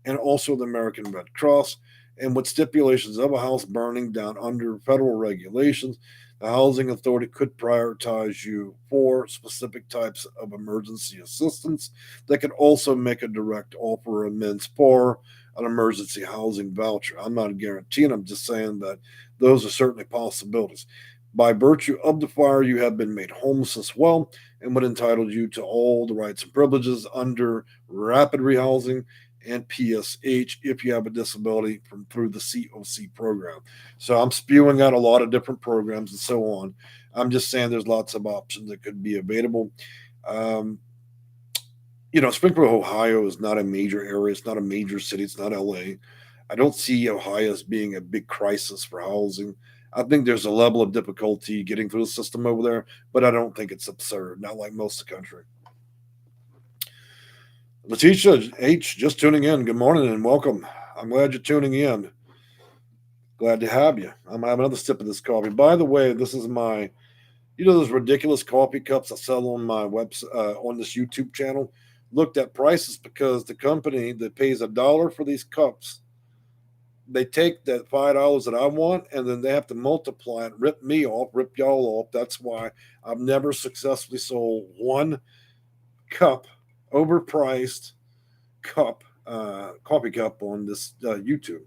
and also the American Red Cross. And with stipulations of a house burning down under federal regulations, the housing authority could prioritize you for specific types of emergency assistance. They could also make a direct offer of amends for an emergency housing voucher. I'm not guaranteeing, I'm just saying that those are certainly possibilities. By virtue of the fire, you have been made homeless as well and would entitle you to all the rights and privileges under rapid rehousing and PSH if you have a disability from through the COC program. So I'm spewing out a lot of different programs and so on. I'm just saying there's lots of options that could be available. Um, Springfield, Ohio is not a major area. It's not a major city. It's not LA. I don't see Ohio as being a big crisis for housing. I think there's a level of difficulty getting through the system over there, but I don't think it's absurd, not like most of the country. Letitia H, just tuning in. Good morning and welcome. I'm glad you're tuning in. Glad to have you. I'm having another sip of this coffee. By the way, this is my, those ridiculous coffee cups I sell on my website, on this YouTube channel. Looked at prices because the company that pays $1 for these cups, they take that $5 that I want and then they have to multiply it, rip me off, rip y'all off. That's why I've never successfully sold one cup, overpriced cup, coffee cup on this YouTube.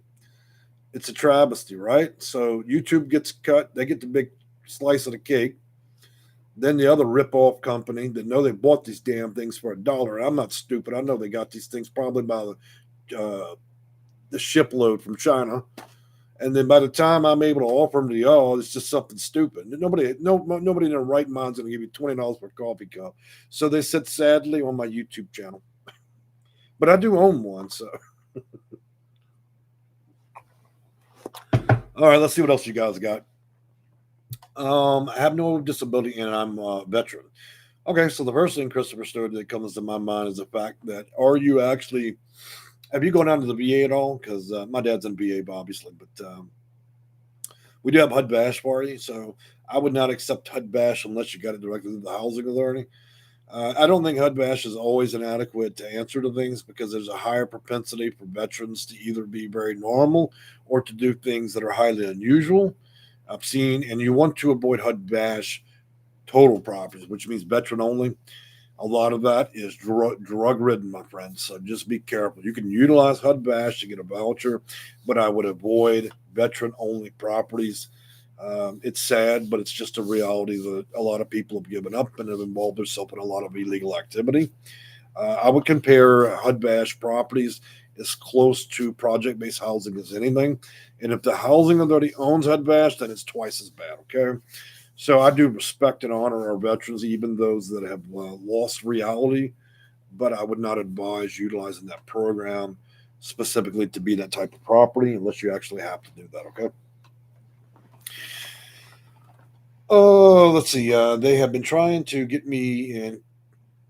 It's a travesty, right? So YouTube gets cut, they get the big slice of the cake. Then the other rip-off company that know they bought these damn things for $1. I'm not stupid. I know they got these things probably by the shipload from China. And then by the time I'm able to offer them to y'all, it's just something stupid. Nobody in their right mind's going to give you $20 for a coffee cup. So they sit sadly on my YouTube channel. But I do own one, so. All right, let's see what else you guys got. I have no disability and I'm a veteran. Okay, so the first thing, Christopher Stewart, that comes to my mind is the fact that have you gone down to the VA at all? Because my dad's in VA, obviously, but we do have HUD bash party, so I would not accept HUD bash unless you got it directly to the housing authority. I don't think HUD bash is always an adequate answer to things because there's a higher propensity for veterans to either be very normal or to do things that are highly unusual. I've seen, and you want to avoid HUD bash total properties, which means veteran only. A lot of that is drug ridden, my friends. So just be careful. You can utilize HUD bash to get a voucher, but I would avoid veteran only properties. It's sad, but it's just a reality that a lot of people have given up and have involved themselves in a lot of illegal activity. I would compare HUD bash properties as close to project-based housing as anything. And if the housing authority owns HUD bash, then it's twice as bad, okay? So I do respect and honor our veterans, even those that have lost reality, but I would not advise utilizing that program specifically to be that type of property unless you actually have to do that, okay? Oh, let's see. They have been trying to get me in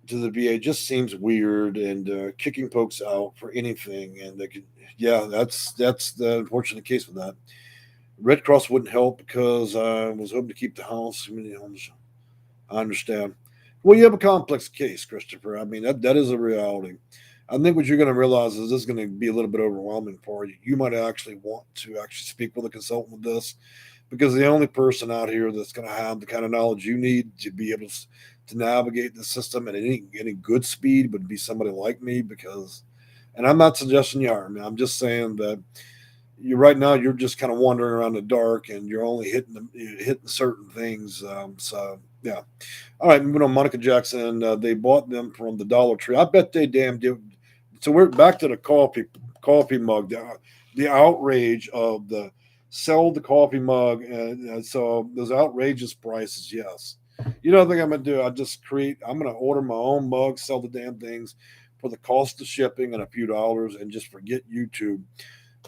to the VA. Just seems weird and kicking folks out for anything. And they could, yeah, that's the unfortunate case with that. Red Cross wouldn't help because I was hoping to keep the house. I understand. Well, you have a complex case, Christopher. I mean, that is a reality. I think what you're going to realize is this is going to be a little bit overwhelming for you. You might actually want to actually speak with a consultant with this because the only person out here that's going to have the kind of knowledge you need to be able to navigate the system at any good speed would be somebody like me because, and I'm not suggesting you hire me. I'm just saying that you right now you're just kind of wandering around the dark and you're only hitting certain things. So yeah. All right, moving on. Monica Jackson. They bought them from the Dollar Tree. I bet they damn did. So we're back to the coffee mug. The outrage of the sell the coffee mug, and so those outrageous prices. Yes. You know what I think I'm gonna do? I'm gonna order my own mug, sell the damn things, for the cost of shipping and a few dollars and just forget YouTube,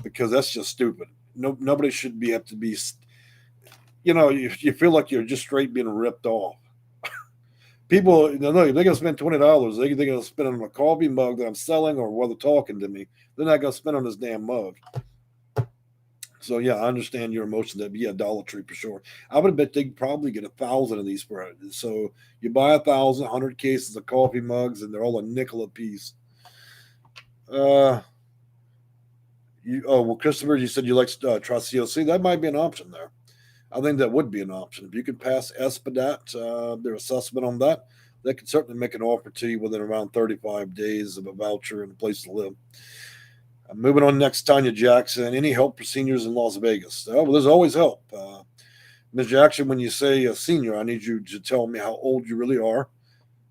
because that's just stupid. No, nobody should be have to be, you feel like you're just straight being ripped off. People, if they're going to spend $20, they're going to spend on a coffee mug that I'm selling, or while they're talking to me. They're not going to spend on this damn mug. So yeah, I understand your emotion. That'd be a Dollar Tree for sure. I would bet they'd probably get 1,000 of these for it. So you buy 1,100 cases of coffee mugs, and they're all a nickel a piece. Well, Christopher, you said you like try COC. That might be an option there. I think that would be an option. If you could pass SPDAT, their assessment on that, they could certainly make an offer to you within around 35 days of a voucher and a place to live. Moving on next, Tanya Jackson. Any help for seniors in Las Vegas? Well, there's always help. Ms. Jackson, when you say a senior, I need you to tell me how old you really are.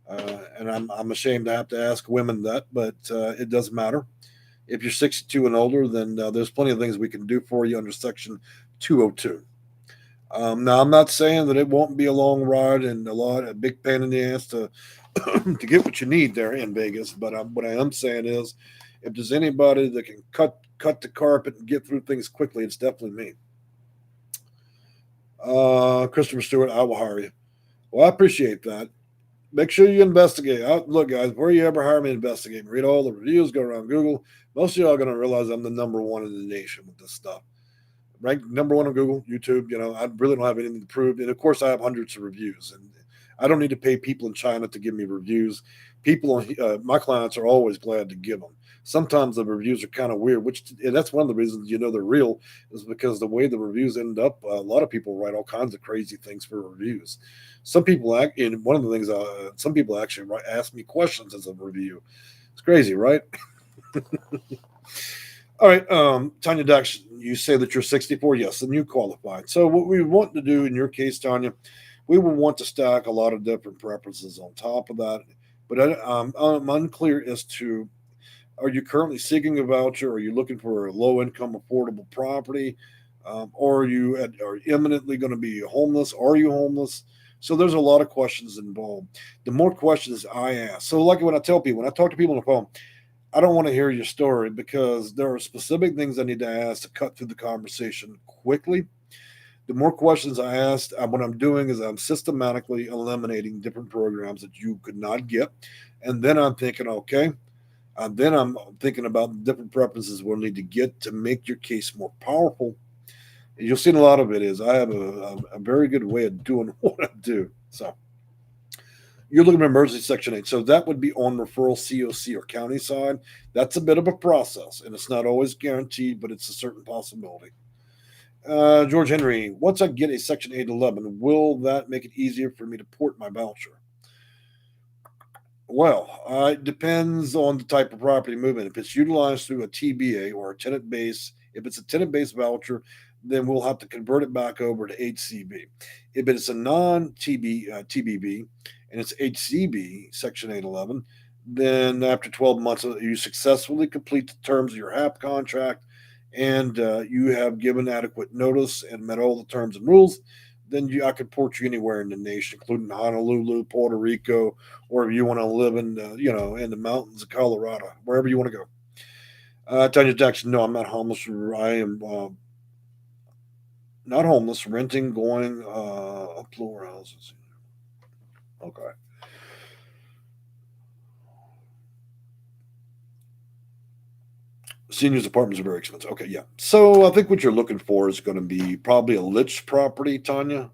And I'm ashamed to have to ask women that, but it doesn't matter. If you're 62 and older, then there's plenty of things we can do for you under Section 202. Now, I'm not saying that it won't be a long ride and a big pain in the ass to to get what you need there in Vegas. But what I am saying is, if there's anybody that can cut the carpet and get through things quickly, it's definitely me. Christopher Stewart, I will hire you. Well, I appreciate that. Make sure you investigate. Look, guys, before you ever hire me, investigate. Read all the reviews, go around Google. Most of y'all are going to realize I'm the number one in the nation with this stuff. Ranked number one on Google, YouTube. I really don't have anything to prove. And, of course, I have hundreds of reviews. And I don't need to pay people in China to give me reviews. My clients are always glad to give them. Sometimes the reviews are kind of weird, and that's one of the reasons they're real, is because the way the reviews end up, a lot of people write all kinds of crazy things for reviews. Some people and one of the things, some people actually ask me questions as a review. It's crazy, right? All right, Tanya Dax, you say that you're 64. Yes, then you qualified. So what we want to do in your case, Tanya, we will want to stack a lot of different preferences on top of that. But I'm unclear as to, are you currently seeking a voucher? Are you looking for a low-income, affordable property? Or are imminently going to be homeless? Are you homeless? So there's a lot of questions involved. The more questions I ask. So like when I talk to people on the phone, I don't want to hear your story, because there are specific things I need to ask to cut through the conversation quickly. The more questions I ask, what I'm doing is I'm systematically eliminating different programs that you could not get. And then I'm thinking, okay, then I'm thinking about the different preferences we'll need to get to make your case more powerful. And you'll see a lot of it is I have a very good way of doing what I do. So you're looking at emergency Section 8. So that would be on referral, COC, or county side. That's a bit of a process, and it's not always guaranteed, but it's a certain possibility. George Henry, once I get a Section 811, will that make it easier for me to port my voucher? Well, it depends on the type of property movement. If it's utilized through a TBA or a tenant-based, if it's a tenant-based voucher, then we'll have to convert it back over to HCB. If it's a non-TBB and it's HCB, Section 811, then after 12 months, you successfully complete the terms of your HAP contract and you have given adequate notice and met all the terms and rules, then I could port you anywhere in the nation, including Honolulu, Puerto Rico, or if you want to live in, in the mountains of Colorado, wherever you want to go. Tanya Jackson, no, I'm not homeless. I am not homeless, renting, going up lower houses. Okay. Seniors apartments are very expensive. Okay, yeah. So I think what you're looking for is going to be probably a LIHTC property, Tanya.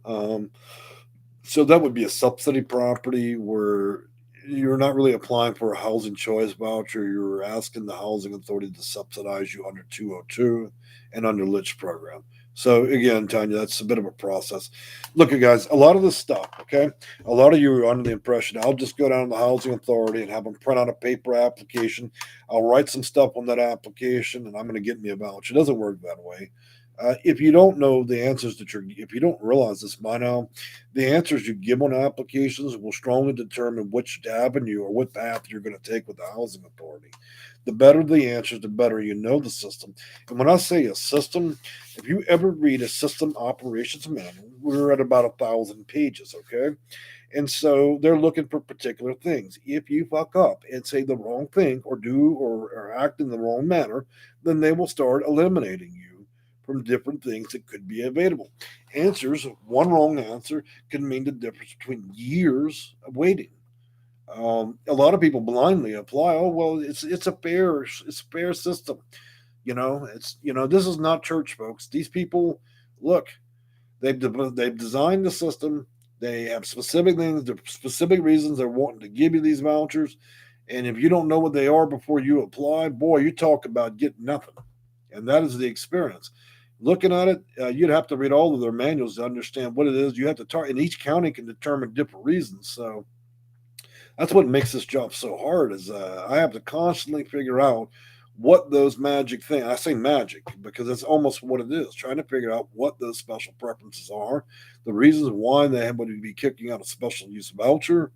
So that would be a subsidy property where you're not really applying for a housing choice voucher. You're asking the housing authority to subsidize you under 202 and under LIHTC program. So again, Tanya, that's a bit of a process. Look, you guys, a lot of this stuff, okay? A lot of you are under the impression I'll just go down to the housing authority and have them print out a paper application. I'll write some stuff on that application and I'm going to get me a voucher. It doesn't work that way. If you don't know the answers if you don't realize this by now, the answers you give on applications will strongly determine which avenue or what path you're going to take with the housing authority. The better the answers, the better you know the system. And when I say a system, if you ever read a system operations manual, we're at about 1,000 pages, okay? And so they're looking for particular things. If you fuck up and say the wrong thing or do or act in the wrong manner, then they will start eliminating you from different things that could be available. Answers, one wrong answer can mean the difference between years of waiting. A lot of people blindly apply. Oh well, it's a fair system. This is not church, folks. These people, look, they've designed the system. They have specific things, the specific reasons they're wanting to give you these vouchers. And if you don't know what they are before you apply, boy, you talk about getting nothing. And that is the experience. Looking at it, you'd have to read all of their manuals to understand what it is. You have to target, and each county can determine different reasons. So that's what makes this job so hard. Is I have to constantly figure out what those magic things. I say magic because that's almost what it is. Trying to figure out what those special preferences are, the reasons why they would be kicking out a special use voucher,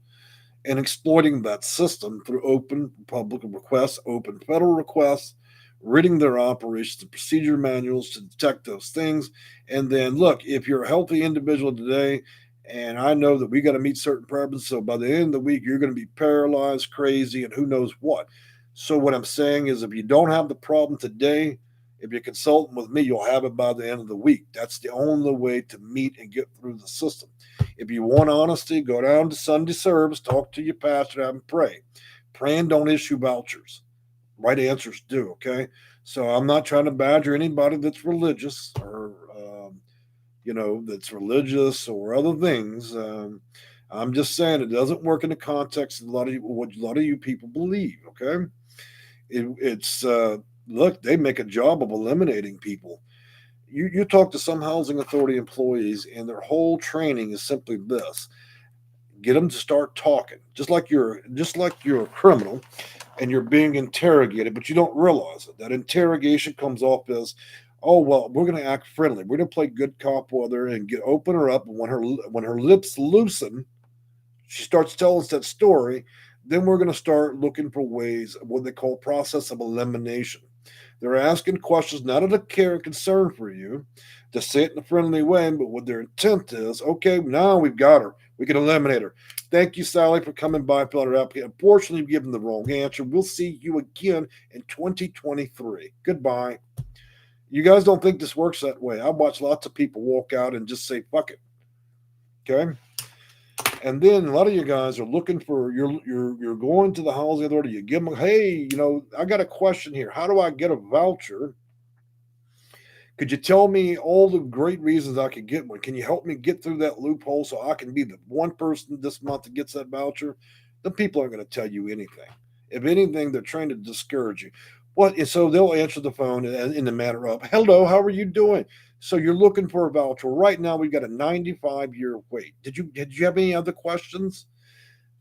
and exploiting that system through open public requests, open federal requests, reading their operations and procedure manuals to detect those things. And then, look, if you're a healthy individual today, and I know that we got to meet certain preferences, so by the end of the week, you're going to be paralyzed, crazy, and who knows what. So, what I'm saying is, if you don't have the problem today, if you're consulting with me, you'll have it by the end of the week. That's the only way to meet and get through the system. If you want honesty, go down to Sunday service, talk to your pastor, and pray. Pray and don't issue vouchers. Right answers do, okay? So I'm not trying to badger anybody that's religious or, that's religious or other things. I'm just saying it doesn't work in the context of what a lot of you people believe, okay? Look, they make a job of eliminating people. You talk to some housing authority employees, and their whole training is simply this: get them to start talking, just like you're a criminal, and you're being interrogated, but you don't realize it. That interrogation comes off as, oh well, we're going to act friendly. We're going to play good cop with her and open her up. And when her lips loosen, she starts telling us that story. Then we're going to start looking for ways of what they call process of elimination. They're asking questions not out of care and concern for you, to say it in a friendly way, but what their intent is, okay, now we've got her. We can eliminate her. Thank you, Sally, for coming by, filling her application. Unfortunately, you've given the wrong answer. We'll see you again in 2023. Goodbye. You guys don't think this works that way. I've watched lots of people walk out and just say, fuck it. Okay? And then a lot of you guys are looking for you're going to the housing authority. You give them, hey, I got a question here. How do I get a voucher? Could you tell me all the great reasons I could get one? Can you help me get through that loophole so I can be the one person this month that gets that voucher? The people aren't going to tell you anything. If anything, they're trying to discourage you. What? And so they'll answer the phone in the manner of, "Hello, how are you doing?" So you're looking for a voucher. Right now, we've got a 95-year wait. Did you have any other questions?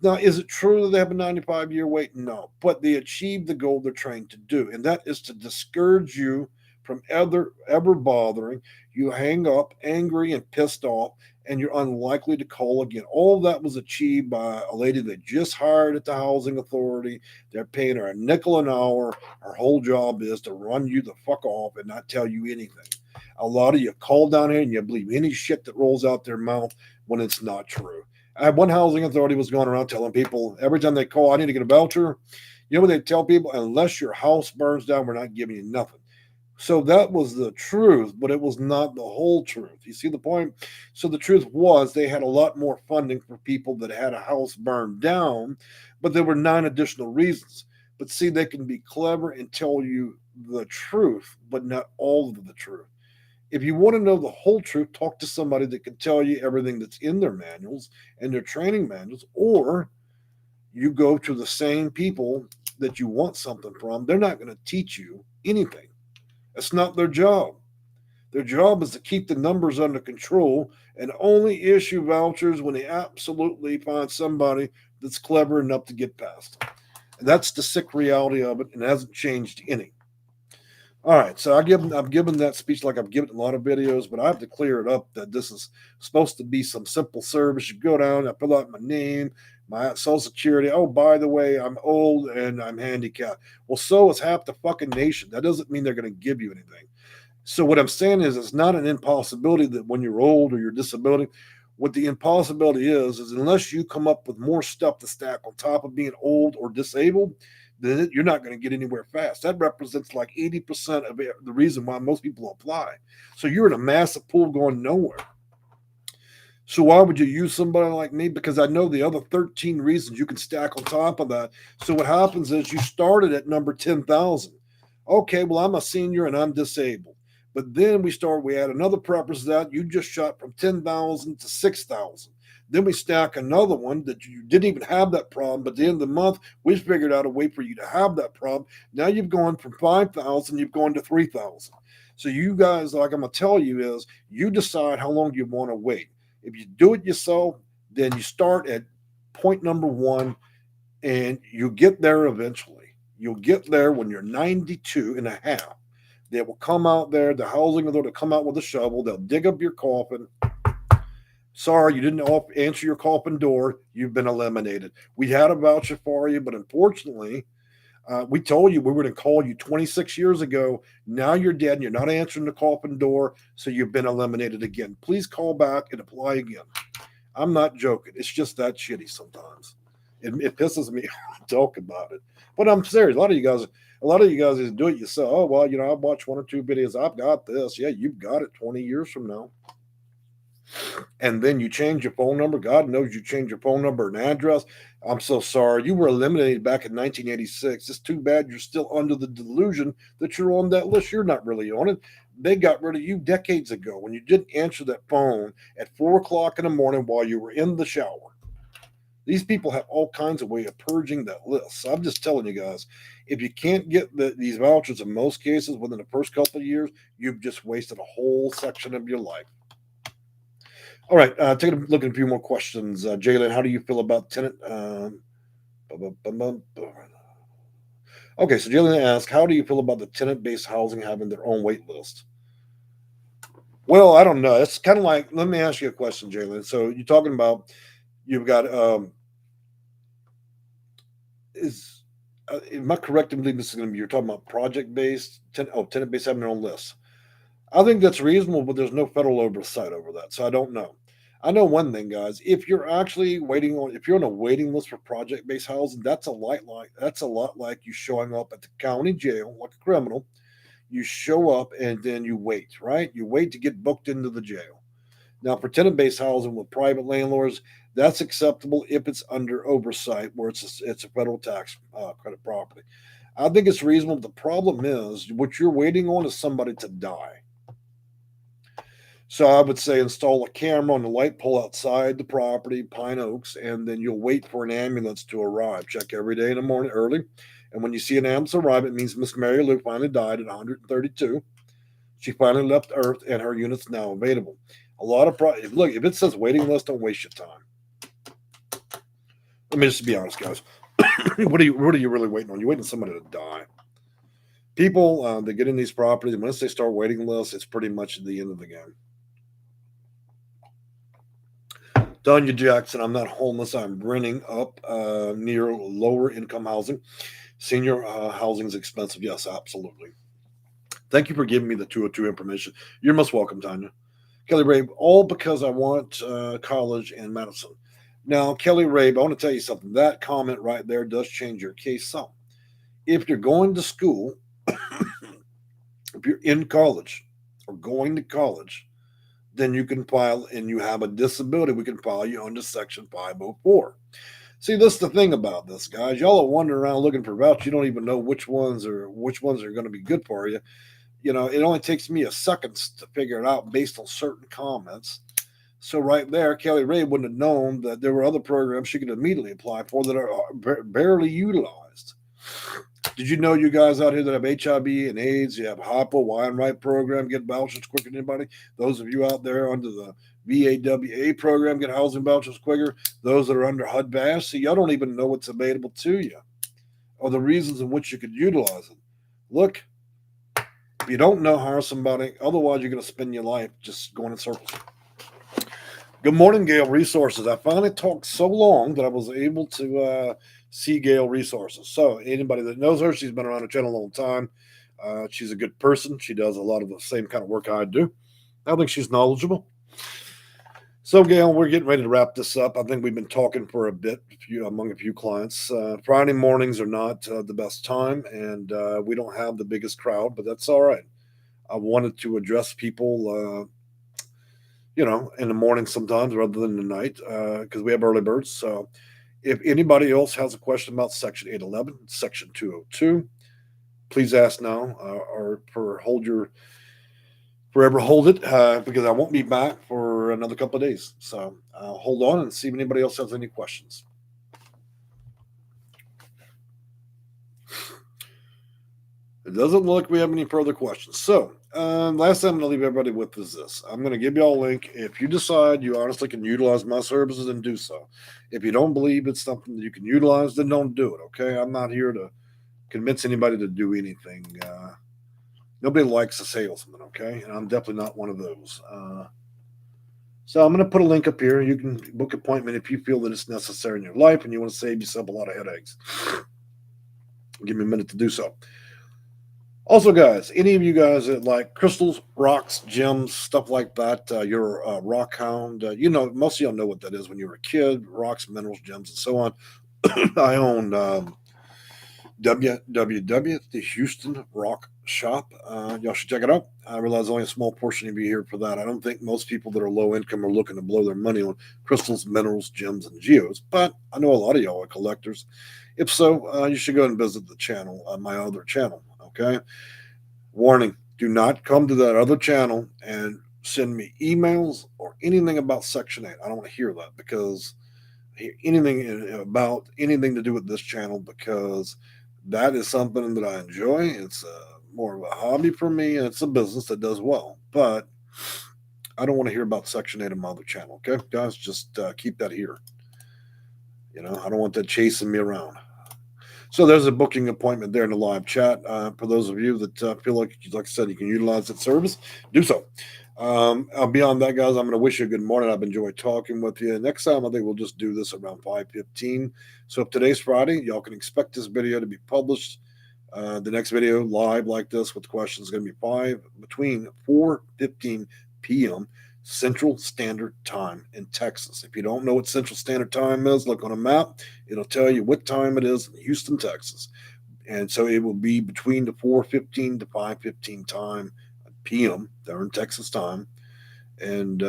Now, is it true that they have a 95-year wait? No, but they achieve the goal they're trying to do, and that is to discourage you from ever bothering. You hang up angry and pissed off, and you're unlikely to call again. All that was achieved by a lady they just hired at the housing authority. They're paying her a nickel an hour. Her whole job is to run you the fuck off and not tell you anything. A lot of you call down here and you believe any shit that rolls out their mouth when it's not true. I had one housing authority was going around telling people every time they call, I need to get a voucher. You know what they tell people? Unless your house burns down, we're not giving you nothing. So that was the truth, but it was not the whole truth. You see the point? So the truth was they had a lot more funding for people that had a house burned down, but there were 9 additional reasons. But see, they can be clever and tell you the truth, but not all of the truth. If you want to know the whole truth, talk to somebody that can tell you everything that's in their manuals and their training manuals, or you go to the same people that you want something from. They're not going to teach you anything. That's not their job. Their job is to keep the numbers under control and only issue vouchers when they absolutely find somebody that's clever enough to get past. And that's the sick reality of it, and it hasn't changed any. All right, so I've given that speech like I've given a lot of videos, but I have to clear it up that this is supposed to be some simple service. You go down, I fill out my name, my social security. Oh, by the way, I'm old and I'm handicapped. Well, so is half the fucking nation. That doesn't mean they're going to give you anything. So what I'm saying is it's not an impossibility that when you're old or your disability, What the impossibility is unless you come up with more stuff to stack on top of being old or disabled, then you're not going to get anywhere fast. That represents like 80% of the reason why most people apply. So you're in a massive pool going nowhere. So why would you use somebody like me? Because I know the other 13 reasons you can stack on top of that. So what happens is you started at number 10,000. Okay, well, I'm a senior and I'm disabled. But then we add another preference to that. You just shot from 10,000 to 6,000. Then we stack another one that you didn't even have that problem. But at the end of the month, we figured out a way for you to have that problem. Now you've gone from 5,000, you've gone to 3,000. So you guys, like I'm going to tell you, is you decide how long you want to wait. If you do it yourself, then you start at point number 1 and you get there eventually. You'll get there when you're 92 and a half. They will come out there, the housing authority will come out with a shovel. They'll dig up your coffin. Sorry, you didn't answer your coffin door. You've been eliminated. We had a voucher for you, but unfortunately, we told you we were going to call you 26 years ago. Now you're dead and you're not answering the coffin door, so you've been eliminated again. Please call back and apply again. I'm not joking. It's just that shitty sometimes. It pisses me off to talk about it. But I'm serious. A lot of you guys just do it yourself. Oh, well, I've watched 1 or 2 videos. I've got this. Yeah, you've got it 20 years from now. And then you change your phone number. God knows you change your phone number and address. I'm so sorry. You were eliminated back in 1986. It's too bad you're still under the delusion that you're on that list. You're not really on it. They got rid of you decades ago when you didn't answer that phone at 4 o'clock in the morning while you were in the shower. These people have all kinds of way of purging that list. So I'm just telling you guys, if you can't get these vouchers in most cases within the first couple of years, you've just wasted a whole section of your life. All right, take a look at a few more questions. Jalen, how do you feel about tenant? Okay, so Jalen asks, how do you feel about the tenant-based housing having their own wait list? Well, I don't know. It's kind of like, let me ask you a question, Jalen. So you're talking about, you've got, am I correct in believing this is going to be, you're talking about project-based, tenant-based having their own list? I think that's reasonable, but there's no federal oversight over that, so I don't know. I know one thing, guys. If you're actually if you're on a waiting list for project-based housing, that's a lot like you showing up at the county jail like a criminal. You show up and then you wait, right? You wait to get booked into the jail. Now, for tenant-based housing with private landlords, that's acceptable if it's under oversight, where it's a federal tax credit property. I think it's reasonable. The problem is what you're waiting on is somebody to die. So I would say install a camera on the light pole outside the property, Pine Oaks, and then you'll wait for an ambulance to arrive. Check every day in the morning early. And when you see an ambulance arrive, it means Miss Mary Lou finally died at 132. She finally left Earth, and her unit's now available. A lot of look, if it says waiting list, don't waste your time. Let me just be honest, guys. What are you really waiting on? You're waiting on somebody to die. People that get in these properties, once they start waiting lists, it's pretty much the end of the game. Donya Jackson, I'm not homeless. I'm renting up near lower income housing. Senior housing is expensive. Yes, absolutely. Thank you for giving me the 202 information. You're most welcome, Tanya. Kelly Rabe, all because I want college in Madison. Now, Kelly Rabe, I want to tell you something. That comment right there does change your case some. If you're going to school, if you're in college or going to college, then you can file, and you have a disability, we can file you under Section 504. See, this is the thing about this, guys. Y'all are wandering around looking for vouchers. You don't even know which ones are going to be good for you. It only takes me a second to figure it out based on certain comments. So right there, Kelly Ray wouldn't have known that there were other programs she could immediately apply for that are barely utilized. Did you know, you guys out here that have HIV and AIDS, you have HOPA, Y and Right program, get vouchers quicker than anybody? Those of you out there under the VAWA program get housing vouchers quicker. Those that are under HUD-VASH, see, y'all don't even know what's available to you or the reasons in which you could utilize it. Look, if you don't know, hire somebody. Otherwise, you're going to spend your life just going in circles. Good morning, Gale Resources. I finally talked so long that I was able to see Gale Resources. So anybody that knows her, she's been around the channel a long time. She's a good person. She does a lot of the same kind of work I do. I think she's knowledgeable. So, Gail, we're getting ready to wrap this up. I think we've been talking for a bit among a few clients. Friday mornings are not the best time, and we don't have the biggest crowd, but that's all right. I wanted to address people, in the morning sometimes rather than the night because we have early birds. So, if anybody else has a question about Section 811, Section 202, please ask now or forever hold it because I won't be back for another couple of days. So hold on and see if anybody else has any questions. It doesn't look like we have any further questions. So last thing I'm going to leave everybody with is this. I'm going to give you all a link. If you decide you honestly can utilize my services, then do so. If you don't believe it's something that you can utilize, then don't do it, okay? I'm not here to convince anybody to do anything. Nobody likes a salesman, okay? And I'm definitely not one of those. So I'm going to put a link up here. You can book an appointment if you feel that it's necessary in your life and you want to save yourself a lot of headaches. Give me a minute to do so. Also, guys, any of you guys that like crystals, rocks, gems, stuff like that, you're a rock hound. Most of y'all know what that is when you were a kid, rocks, minerals, gems, and so on. I own www, the Houston Rock Shop. Y'all should check it out. I realize only a small portion of you here for that. I don't think most people that are low income are looking to blow their money on crystals, minerals, gems, and geos, but I know a lot of y'all are collectors. If so, you should go and visit the channel, my other channel, okay? Warning, do not come to that other channel and send me emails or anything about Section 8. I don't want to hear that because anything about anything to do with this channel because that is something that I enjoy. It's more of a hobby for me, and it's a business that does well. But I don't want to hear about Section 8 on my other channel. Okay, guys, just keep that here. I don't want that chasing me around. So there's a booking appointment there in the live chat. For those of you that feel like I said, you can utilize that service, do so. Beyond that, guys, I'm going to wish you a good morning. I've enjoyed talking with you. Next time, I think we'll just do this around 5:15. So if today's Friday, y'all can expect this video to be published. The next video live like this with questions is going to be between 4:15 p.m. Central Standard Time in Texas. If you don't know what Central Standard Time is, look on a map. It'll tell you what time it is in Houston, Texas. And so it will be between the 4:15 to 5:15 time p.m. there in Texas time. And,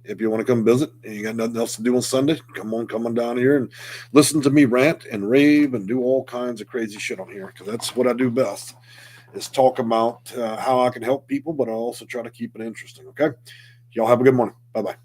if you want to come visit and you got nothing else to do on Sunday, come on down here and listen to me rant and rave and do all kinds of crazy shit on here because that's what I do best is talk about how I can help people, but I also try to keep it interesting. Okay. Y'all have a good morning. Bye-bye.